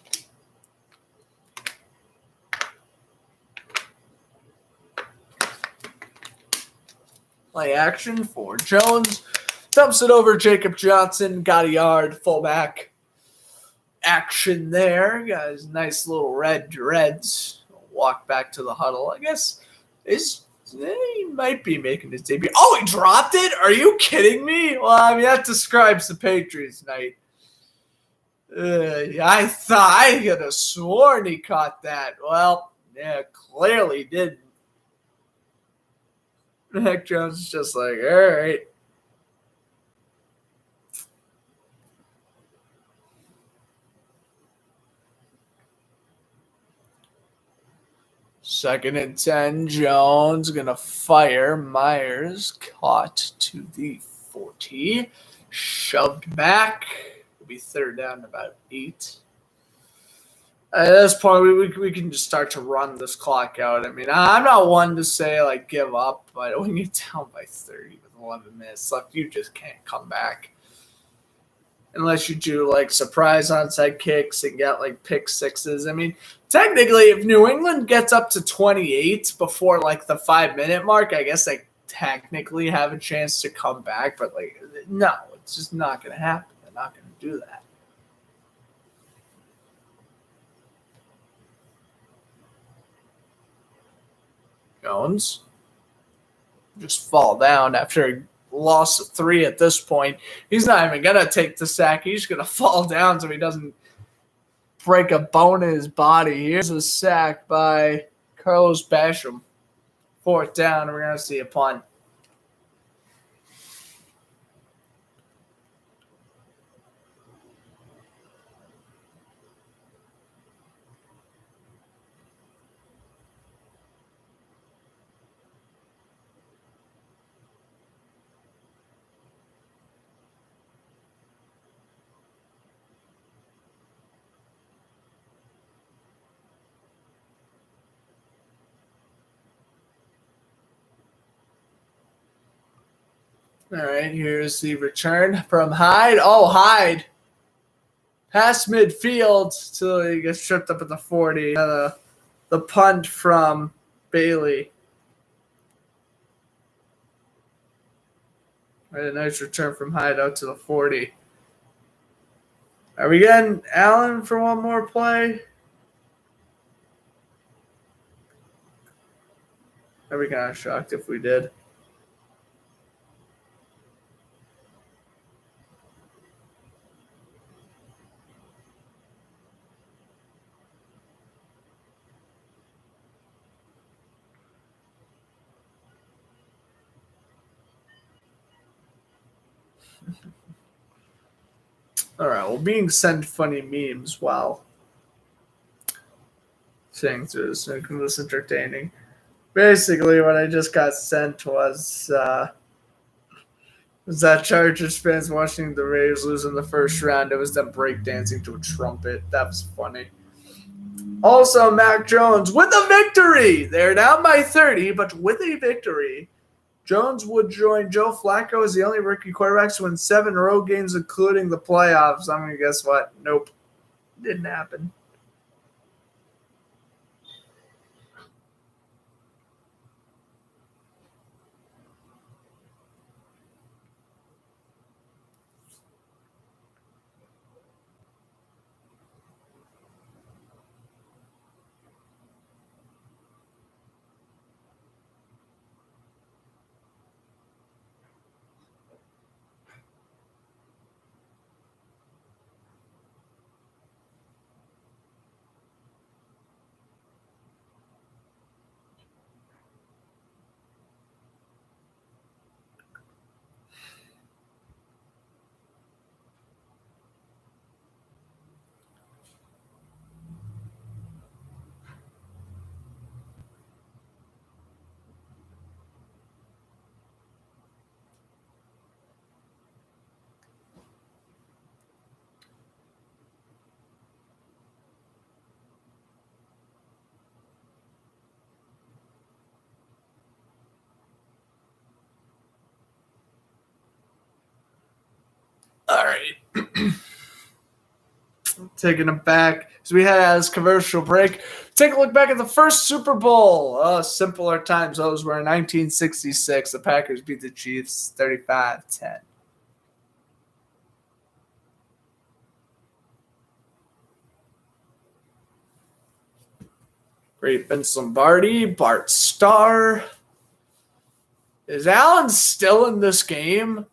Play action for Jones. Dumps it over Jacob Johnson. Got a yard. Fullback. Action there. Got his nice little red dreads. Walk back to the huddle. I guess he might be making his debut. Oh, he dropped it? Are you kidding me? Well, I mean, that describes the Patriots night. I thought I could have sworn he caught that. Well, yeah, clearly didn't. Mac Jones is just like, all right. Second and 10, Jones going to fire. Myers caught to the 40. Shoved back. It'll be third down about 8. At this point, we can just start to run this clock out. I mean, I'm not one to say, like, give up, but when you're down by 30 with 11 minutes left, you just can't come back. Unless you do, like, surprise onside kicks and get, like, pick sixes. I mean, technically, if New England gets up to 28 before, like, the 5-minute mark, I guess they technically have a chance to come back. But, like, no, it's just not going to happen. They're not going to do that. Jones just fall down after a loss of 3 at this point. He's not even going to take the sack. He's going to fall down so he doesn't break a bone in his body. Here's a sack by Carlos Basham. 4th down, we're going to see a punt. All right, here's the return from Hyde. Oh, Hyde. Past midfield till he gets tripped up at the 40. The punt from Bailey. Right, a nice return from Hyde out to the 40. Are we getting Allen for one more play? I'd be kind of shocked if we did. All right, well, being sent funny memes while saying through this, making this entertaining. Basically, what I just got sent was that Chargers fans watching the Rays lose in the first round. It was them breakdancing to a trumpet. That was funny. Also, Mac Jones with a victory. They're down by 30, but with a victory. Jones would join Joe Flacco as the only rookie quarterback to win 7 road games, including the playoffs. I'm going to guess what? Nope. Didn't happen. right. Taking them back as we had this commercial break. Take a look back at the first Super Bowl. Simpler times. Those were in 1966. The Packers beat the Chiefs 35-10. Great Vince Lombardi, Bart Starr. Is Allen still in this game?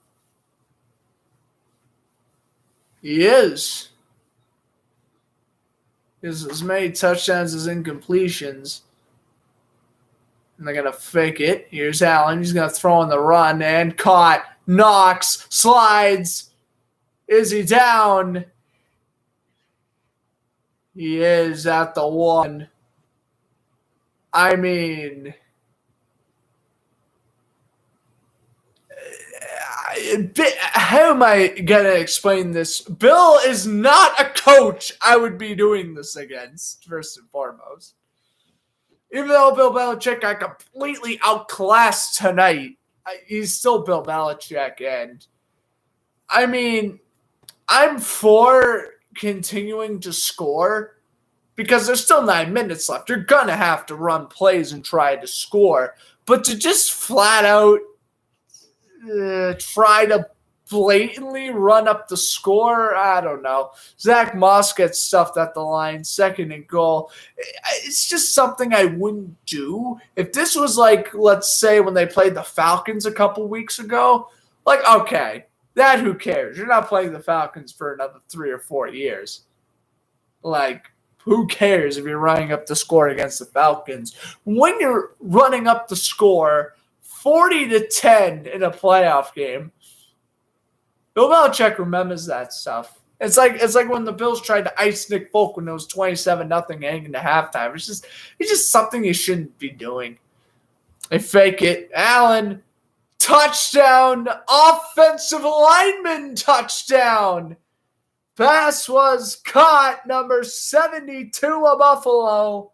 He is. He has as many touchdowns as incompletions. And they're going to fake it. Here's Allen. He's going to throw on the run and caught. Knocks. Slides. Is he down? He is at the 1. I mean, how am I going to explain this? Bill is not a coach I would be doing this against, first and foremost. Even though Bill Belichick got completely outclassed tonight, he's still Bill Belichick. And, I mean, I'm for continuing to score because there's still 9 minutes left. You're going to have to run plays and try to score. But to just flat out try to blatantly run up the score, I don't know. Zach Moss gets stuffed at the line, 2nd and goal. It's just something I wouldn't do. If this was like, let's say when they played the Falcons a couple weeks ago, like, okay, that who cares? You're not playing the Falcons for another 3 or 4 years. Like, who cares if you're running up the score against the Falcons? When you're running up the score 40-10 in a playoff game, Bill Belichick remembers that stuff. It's like when the Bills tried to ice Nick Folk when it was 27-0 heading into halftime. It's just something you shouldn't be doing. They fake it. Allen, touchdown, offensive lineman touchdown. Pass was caught, number 72 of Buffalo.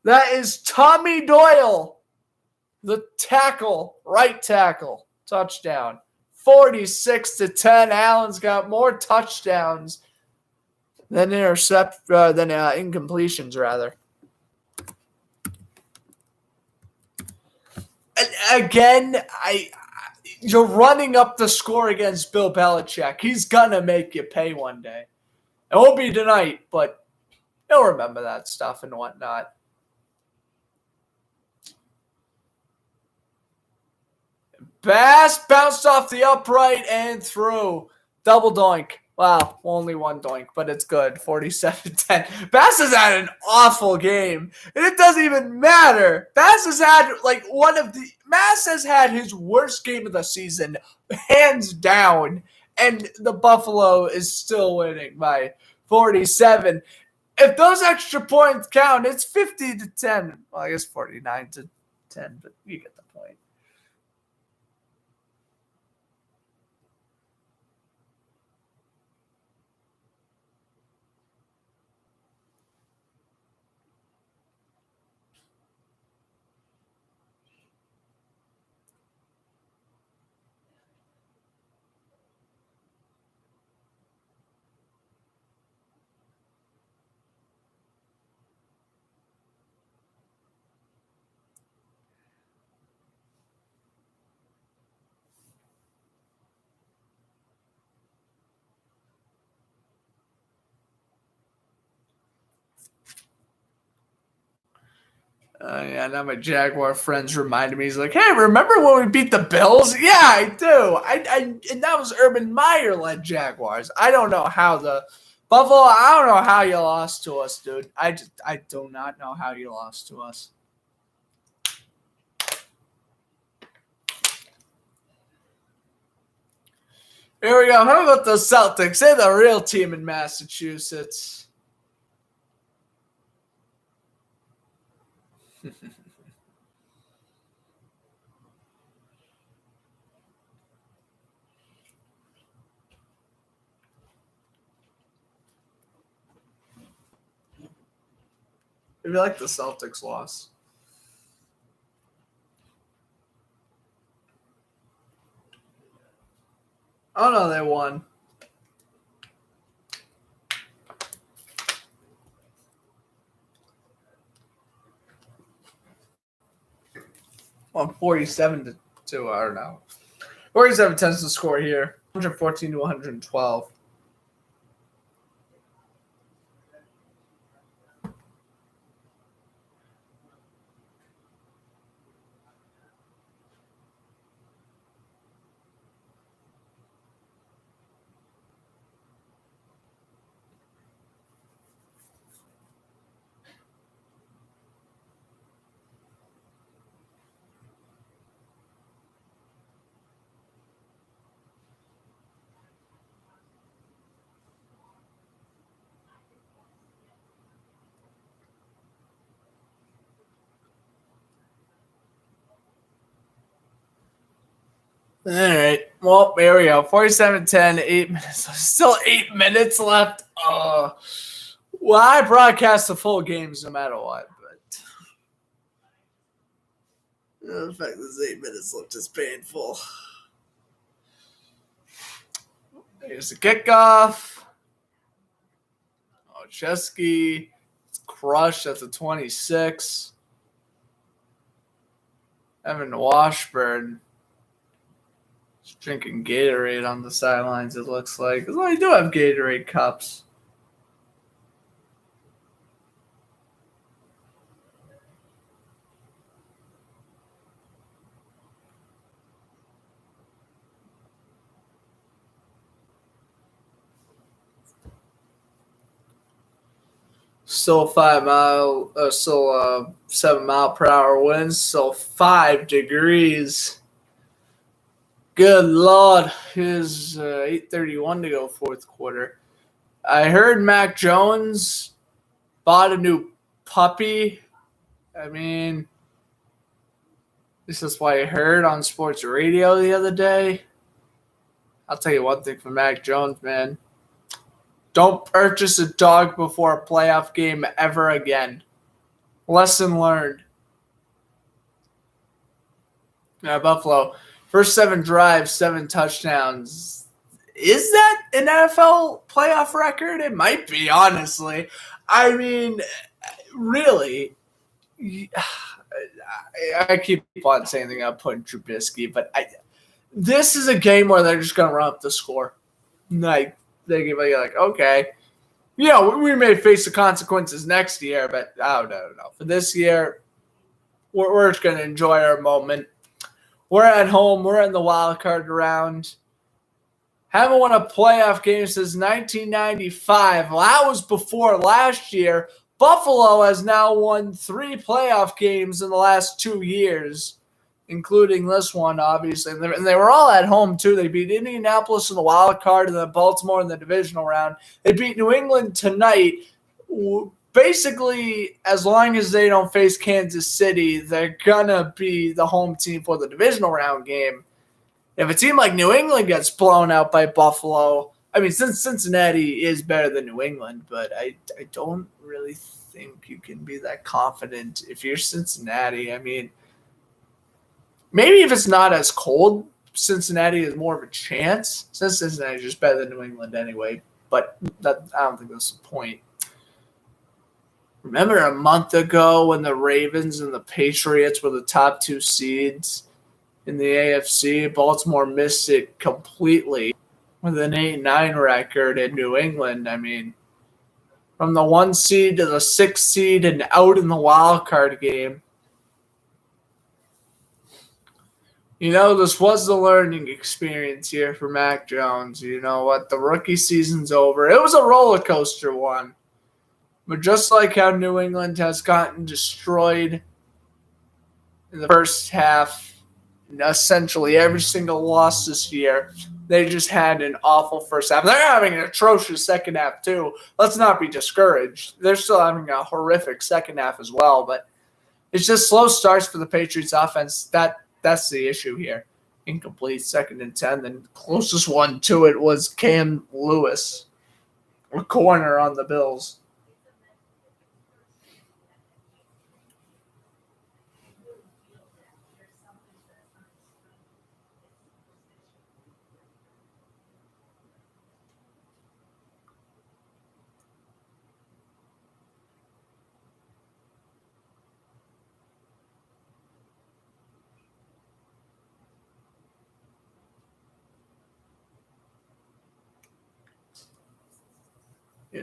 That is Tommy Doyle, the tackle, right tackle, touchdown. 46-10. Allen's got more touchdowns than incompletions, rather. And again, you're running up the score against Bill Belichick. He's gonna make you pay one day. It won't be tonight, but he'll remember that stuff and whatnot. Bass bounced off the upright and through. Double doink. Wow, only one doink, but it's good. 47-10. Bass has had an awful game, and it doesn't even matter. Bass has had Bass has had his worst game of the season, hands down, and the Buffalo is still winning by 47. If those extra points count, it's 50-10. Well, I guess 49-10, but you get the point. Yeah, now my Jaguar friends reminded me. He's like, "Hey, remember when we beat the Bills?" Yeah, I do. And that was Urban Meyer-led Jaguars. I don't know how the Buffalo. I don't know how you lost to us, dude. I do not know how you lost to us. Here we go. How about the Celtics? They're the real team in Massachusetts. If you like the Celtics loss. Oh, no, they won. Won 47-2, I don't know. 47 tends to score here. 114 to 112. All right. Well, there we go. 47-10, 8 minutes. Still 8 minutes left. Well, I broadcast the full games no matter what, but the fact there's 8 minutes left is painful. Here's the kickoff. Oh, Chesky. It's crushed at the 26. Evan Washburn. Drinking Gatorade on the sidelines, it looks like. Well, I do have Gatorade cups. Still 7 mile per hour winds, still 5 degrees. Good Lord. Here's 8:31 to go fourth quarter. I heard Mac Jones bought a new puppy. I mean, this is what I heard on sports radio the other day. I'll tell you one thing for Mac Jones, man. Don't purchase a dog before a playoff game ever again. Lesson learned. Buffalo. First 7 drives, 7 touchdowns. Is that an NFL playoff record? It might be, honestly. I mean, really, I keep on saying they're going to put Trubisky, but this is a game where they're just going to run up the score. Like, they give like, okay, you know, we may face the consequences next year, but no. For this year, we're just going to enjoy our moment. We're at home. We're in the wild card round. Haven't won a playoff game since 1995. Well, that was before last year. Buffalo has now won 3 playoff games in the last 2 years, including this one, obviously. And they were all at home, too. They beat Indianapolis in the wild card and then Baltimore in the divisional round. They beat New England tonight. Basically, as long as they don't face Kansas City, they're going to be the home team for the divisional round game. If a team like New England gets blown out by Buffalo, I mean, since Cincinnati is better than New England, but I don't really think you can be that confident if you're Cincinnati. I mean, maybe if it's not as cold, Cincinnati has more of a chance, since Cincinnati is just better than New England anyway. But I don't think that's the point. Remember a month ago when the Ravens and the Patriots were the top 2 seeds in the AFC? Baltimore missed it completely with an 8-9 record in New England. I mean, from the 1 seed to the 6th seed and out in the wild card game. You know, this was the learning experience here for Mac Jones. You know what? The rookie season's over. It was a roller coaster one. But just like how New England has gotten destroyed in the first half, essentially every single loss this year, they just had an awful first half. They're having an atrocious second half, too. Let's not be discouraged. They're still having a horrific second half as well, but it's just slow starts for the Patriots offense. That's the issue here. Incomplete 2nd and 10. The closest one to it was Cam Lewis, a corner on the Bills.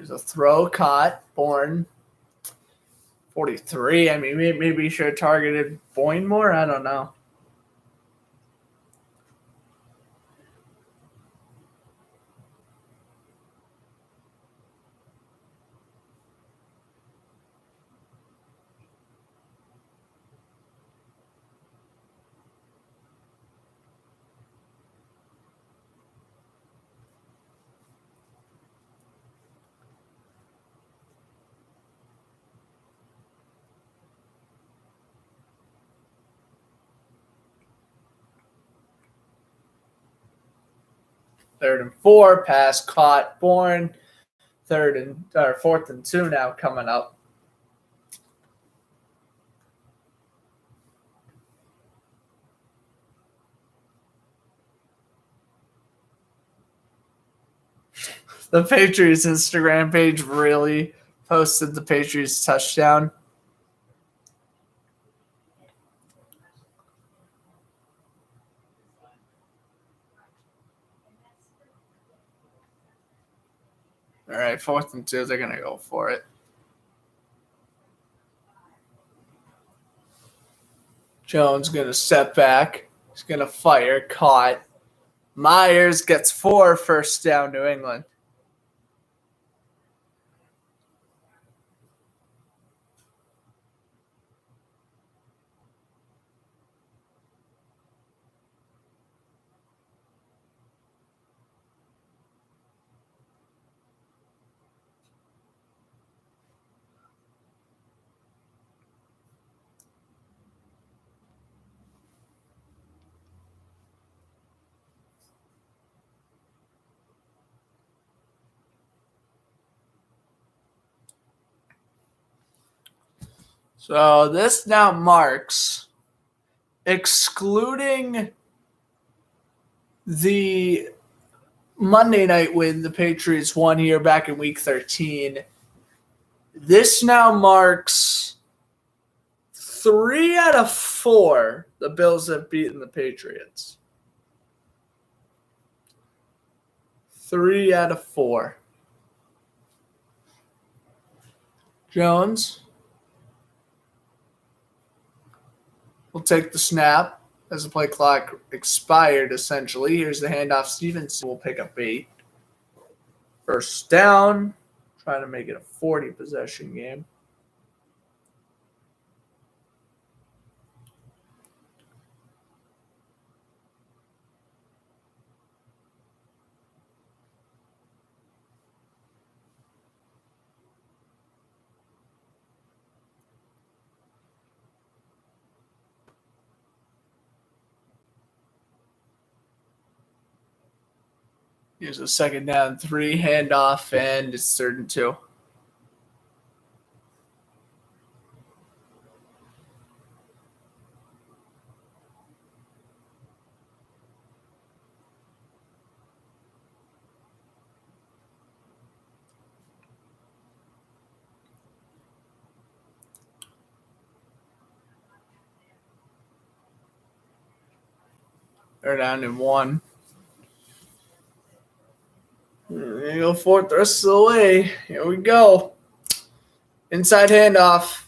Here's a throw caught. Bourne. 43. I mean, maybe he should have targeted Boyne more. I don't know. Third and 4, pass caught, Bourne. Fourth and 2 now coming up. The Patriots Instagram page really posted the Patriots touchdown. All right, 4th and 2, they're going to go for it. Jones going to step back. He's going to fire, caught. Myers gets 4, first down, New England. So this now marks, excluding the Monday night win the Patriots won here back in Week 13, this now marks 3 out of 4 the Bills have beaten the Patriots. 3 out of 4. Jones will take the snap as the play clock expired, essentially. Here's the handoff. Stevenson will pick up 8. First down. Trying to make it a 40-possession game. Here's a 2nd down, 3, handoff, and it's 3rd and 2. They're down in 1. There you go for it the rest of the way. Here we go. Inside handoff.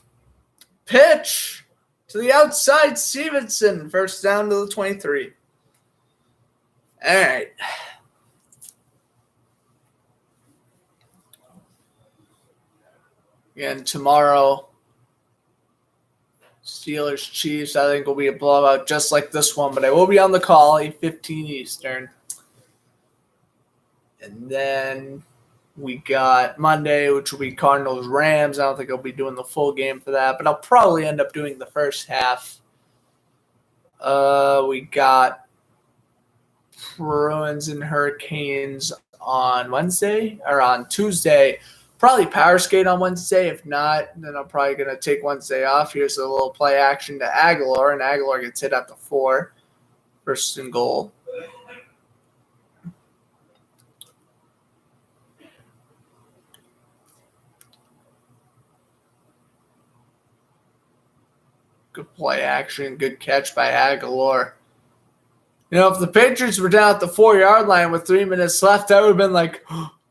Pitch to the outside. Stevenson. First down to the 23. All right. Again, tomorrow, Steelers Chiefs. I think will be a blowout just like this one, but I will be on the call, 8:15 Eastern. And then we got Monday, which will be Cardinals-Rams. I don't think I'll be doing the full game for that, but I'll probably end up doing the first half. We got Bruins and Hurricanes on Wednesday, or on Tuesday. Probably power skate on Wednesday. If not, then I'm probably going to take Wednesday off. Here's a little play action to Aguilar, and Aguilar gets hit at the 4. First and goal. Good play action. Good catch by Aguilar. You know, if the Patriots were down at the 4-yard line with 3 minutes left, I would have been like,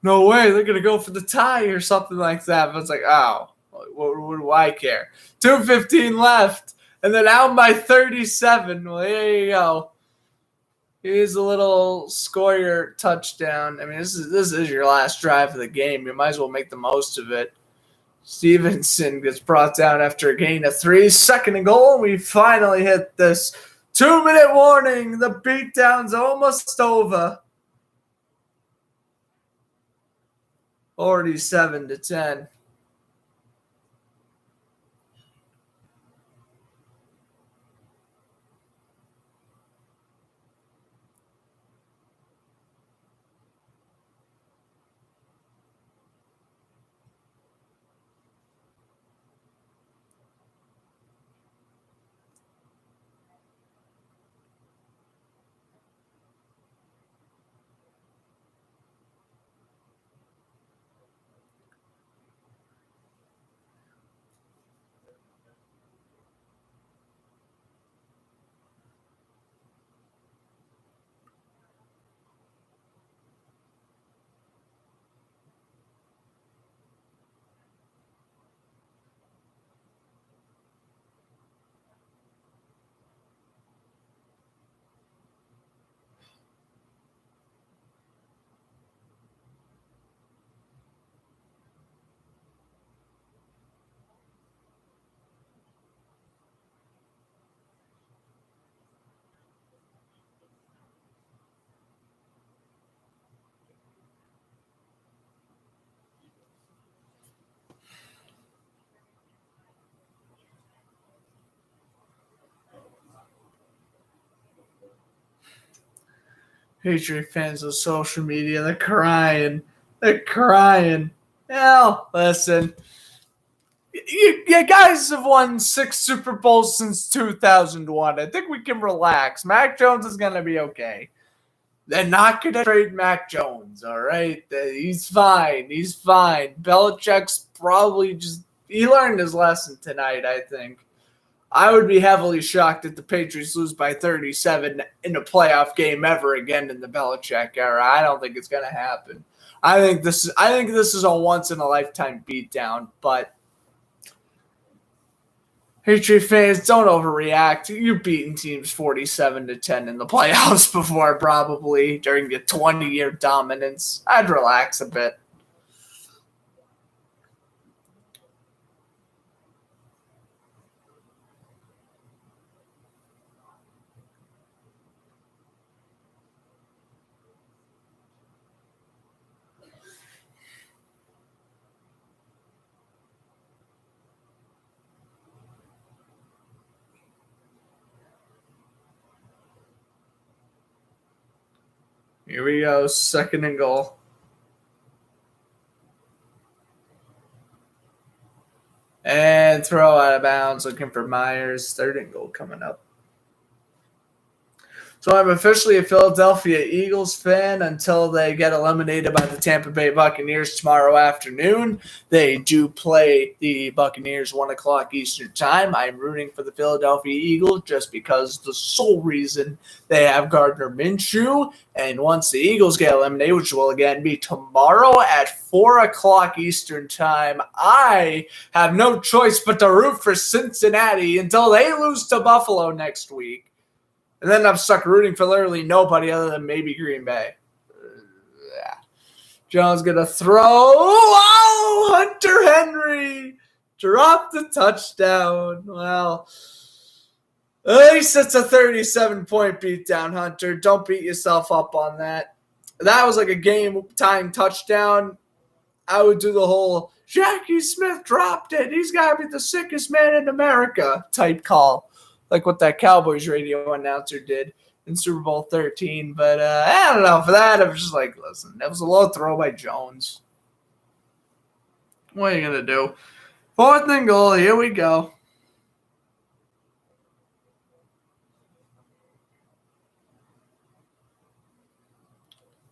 no way, they're going to go for the tie or something like that. But it's like, oh, what do I care? 2:15 left, and then out by 37. Well, there you go. Here's a little score your touchdown. I mean, this is your last drive of the game. You might as well make the most of it. Stevenson gets brought down after a gain of 3. 2nd and goal. We finally hit this 2-minute warning. The beatdown's almost over. 47-10. Patriot fans on social media, they're crying. They're crying. Hell, listen. You guys have won 6 Super Bowls since 2001. I think we can relax. Mac Jones is going to be okay. They're not going to trade Mac Jones, all right? He's fine. He's fine. Belichick's probably he learned his lesson tonight, I think. I would be heavily shocked if the Patriots lose by 37 in a playoff game ever again in the Belichick era. I don't think it's going to happen. I think this is a once-in-a-lifetime beatdown, but Patriot fans, don't overreact. You've beaten teams 47-10 in the playoffs before, probably, during your 20-year dominance. I'd relax a bit. Here we go, 2nd and goal. And throw out of bounds, looking for Myers. 3rd and goal coming up. So I'm officially a Philadelphia Eagles fan until they get eliminated by the Tampa Bay Buccaneers tomorrow afternoon. They do play the Buccaneers 1 o'clock Eastern time. I'm rooting for the Philadelphia Eagles just because the sole reason they have Gardner Minshew. And once the Eagles get eliminated, which will again be tomorrow at 4 o'clock Eastern time, I have no choice but to root for Cincinnati until they lose to Buffalo next week. And then I'm stuck rooting for literally nobody other than maybe Green Bay. Yeah. Jones going to throw. Oh, Hunter Henry dropped the touchdown. Well, at least it's a 37-point beatdown, Hunter. Don't beat yourself up on that. That was like a game-time touchdown. I would do the whole, Jackie Smith dropped it. He's got to be the sickest man in America type call. Like what that Cowboys radio announcer did in Super Bowl 13. But I don't know. For that, I was just like, listen, that was a low throw by Jones. What are you going to do? 4th and goal. Here we go.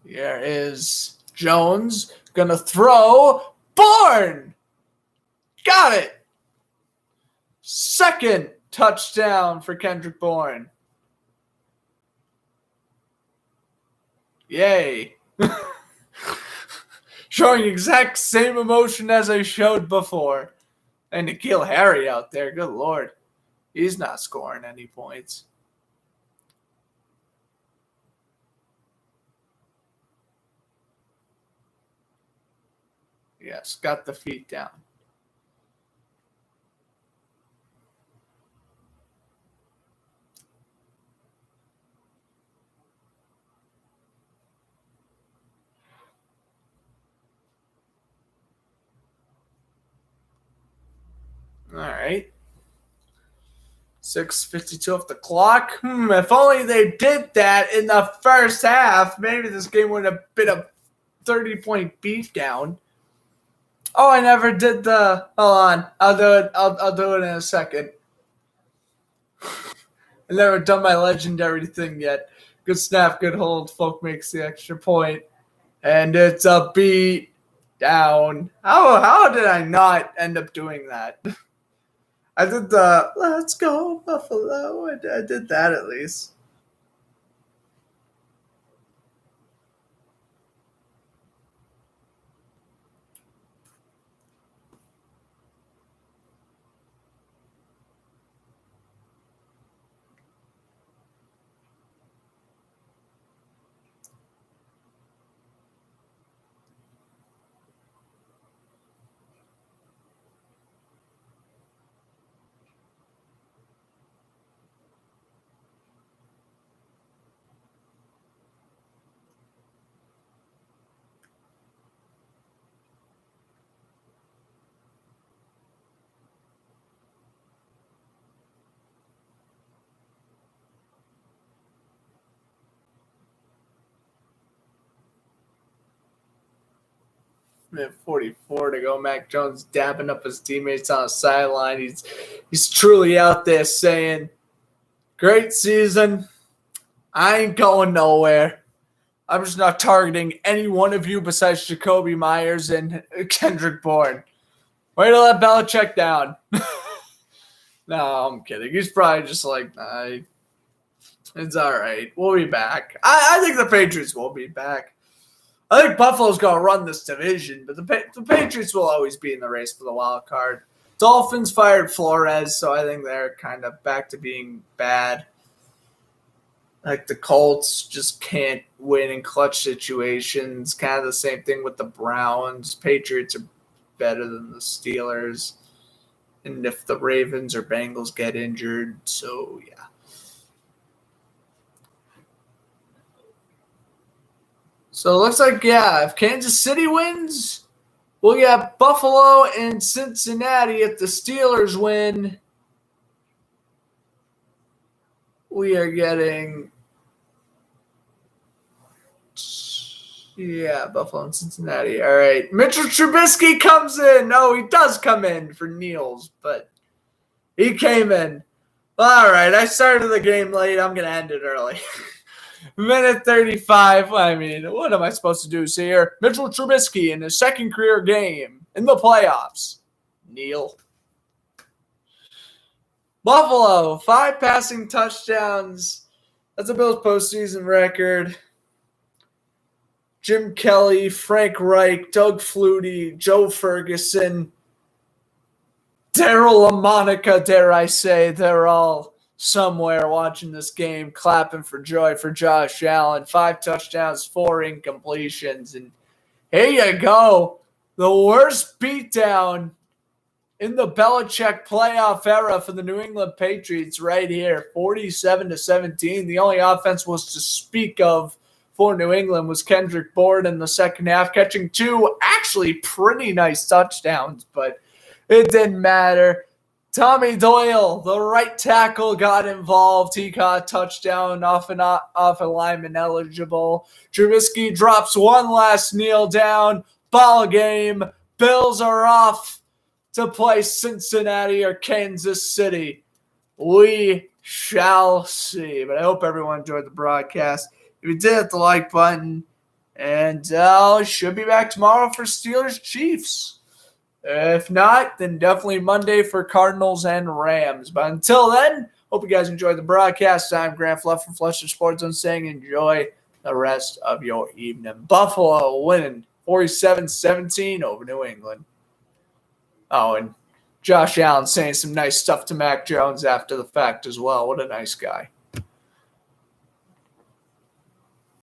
Here is Jones. Going to throw. Bourne! Got it! 2nd touchdown for Kendrick Bourne. Yay. showing exact same emotion as I showed before. And Nhl Harry out there, good Lord. He's not scoring any points. Yes, got the feet down. All right. 6:52 off the clock. If only they did that in the first half, maybe this game would have been a 30-point beatdown. Oh, I never did the. Hold on, I'll do it. I'll do it in a second. I've never done my legendary thing yet. Good snap, good hold. Folk makes the extra point, and it's a beat down. How did I not end up doing that? I did the "Let's go Buffalo." I did that at least. Minute 44 to go. Mac Jones dabbing up his teammates on the sideline. He's truly out there saying, "Great season. I ain't going nowhere. I'm just not targeting any one of you besides Jacoby Myers and Kendrick Bourne. Way to let Belichick down." No, I'm kidding. He's probably just like, nah, it's all right. We'll be back. I think the Patriots will be back. I think Buffalo's going to run this division, but the Patriots will always be in the race for the wild card. Dolphins fired Flores, so I think they're kind of back to being bad. Like the Colts just can't win in clutch situations. Kind of the same thing with the Browns. Patriots are better than the Steelers. And if the Ravens or Bengals get injured, so yeah. So it looks like, yeah, if Kansas City wins, we'll get Buffalo and Cincinnati. If the Steelers win, we are getting, yeah, Buffalo and Cincinnati. All right. Mitchell Trubisky comes in. No, he does come in for Nils, but he came in. All right, I started the game late. I'm going to end it early. Minute 35. I mean, what am I supposed to do here? Mitchell Trubisky in his second career game in the playoffs. Neil. Buffalo, 5 passing touchdowns. That's a Bills postseason record. Jim Kelly, Frank Reich, Doug Flutie, Joe Ferguson, Daryl LaMonica, dare I say, they're all somewhere watching this game, clapping for joy for Josh Allen. 5 touchdowns, 4 incompletions. And here you go. The worst beatdown in the Belichick playoff era for the New England Patriots right here, 47-17. The only offense was to speak of for New England was Kendrick Bourne in the second half, catching 2 actually pretty nice touchdowns, but it didn't matter. Tommy Doyle, the right tackle, got involved. He caught a touchdown off a lineman eligible. Trubisky drops one last kneel down. Ball game. Bills are off to play Cincinnati or Kansas City. We shall see. But I hope everyone enjoyed the broadcast. If you did, hit the like button. And should be back tomorrow for Steelers-Chiefs. If not, then definitely Monday for Cardinals and Rams. But until then, hope you guys enjoyed the broadcast. I'm Grant Fluff from Fletcher Sports Zone saying enjoy the rest of your evening. Buffalo winning 47-17 over New England. Oh, and Josh Allen saying some nice stuff to Mac Jones after the fact as well. What a nice guy.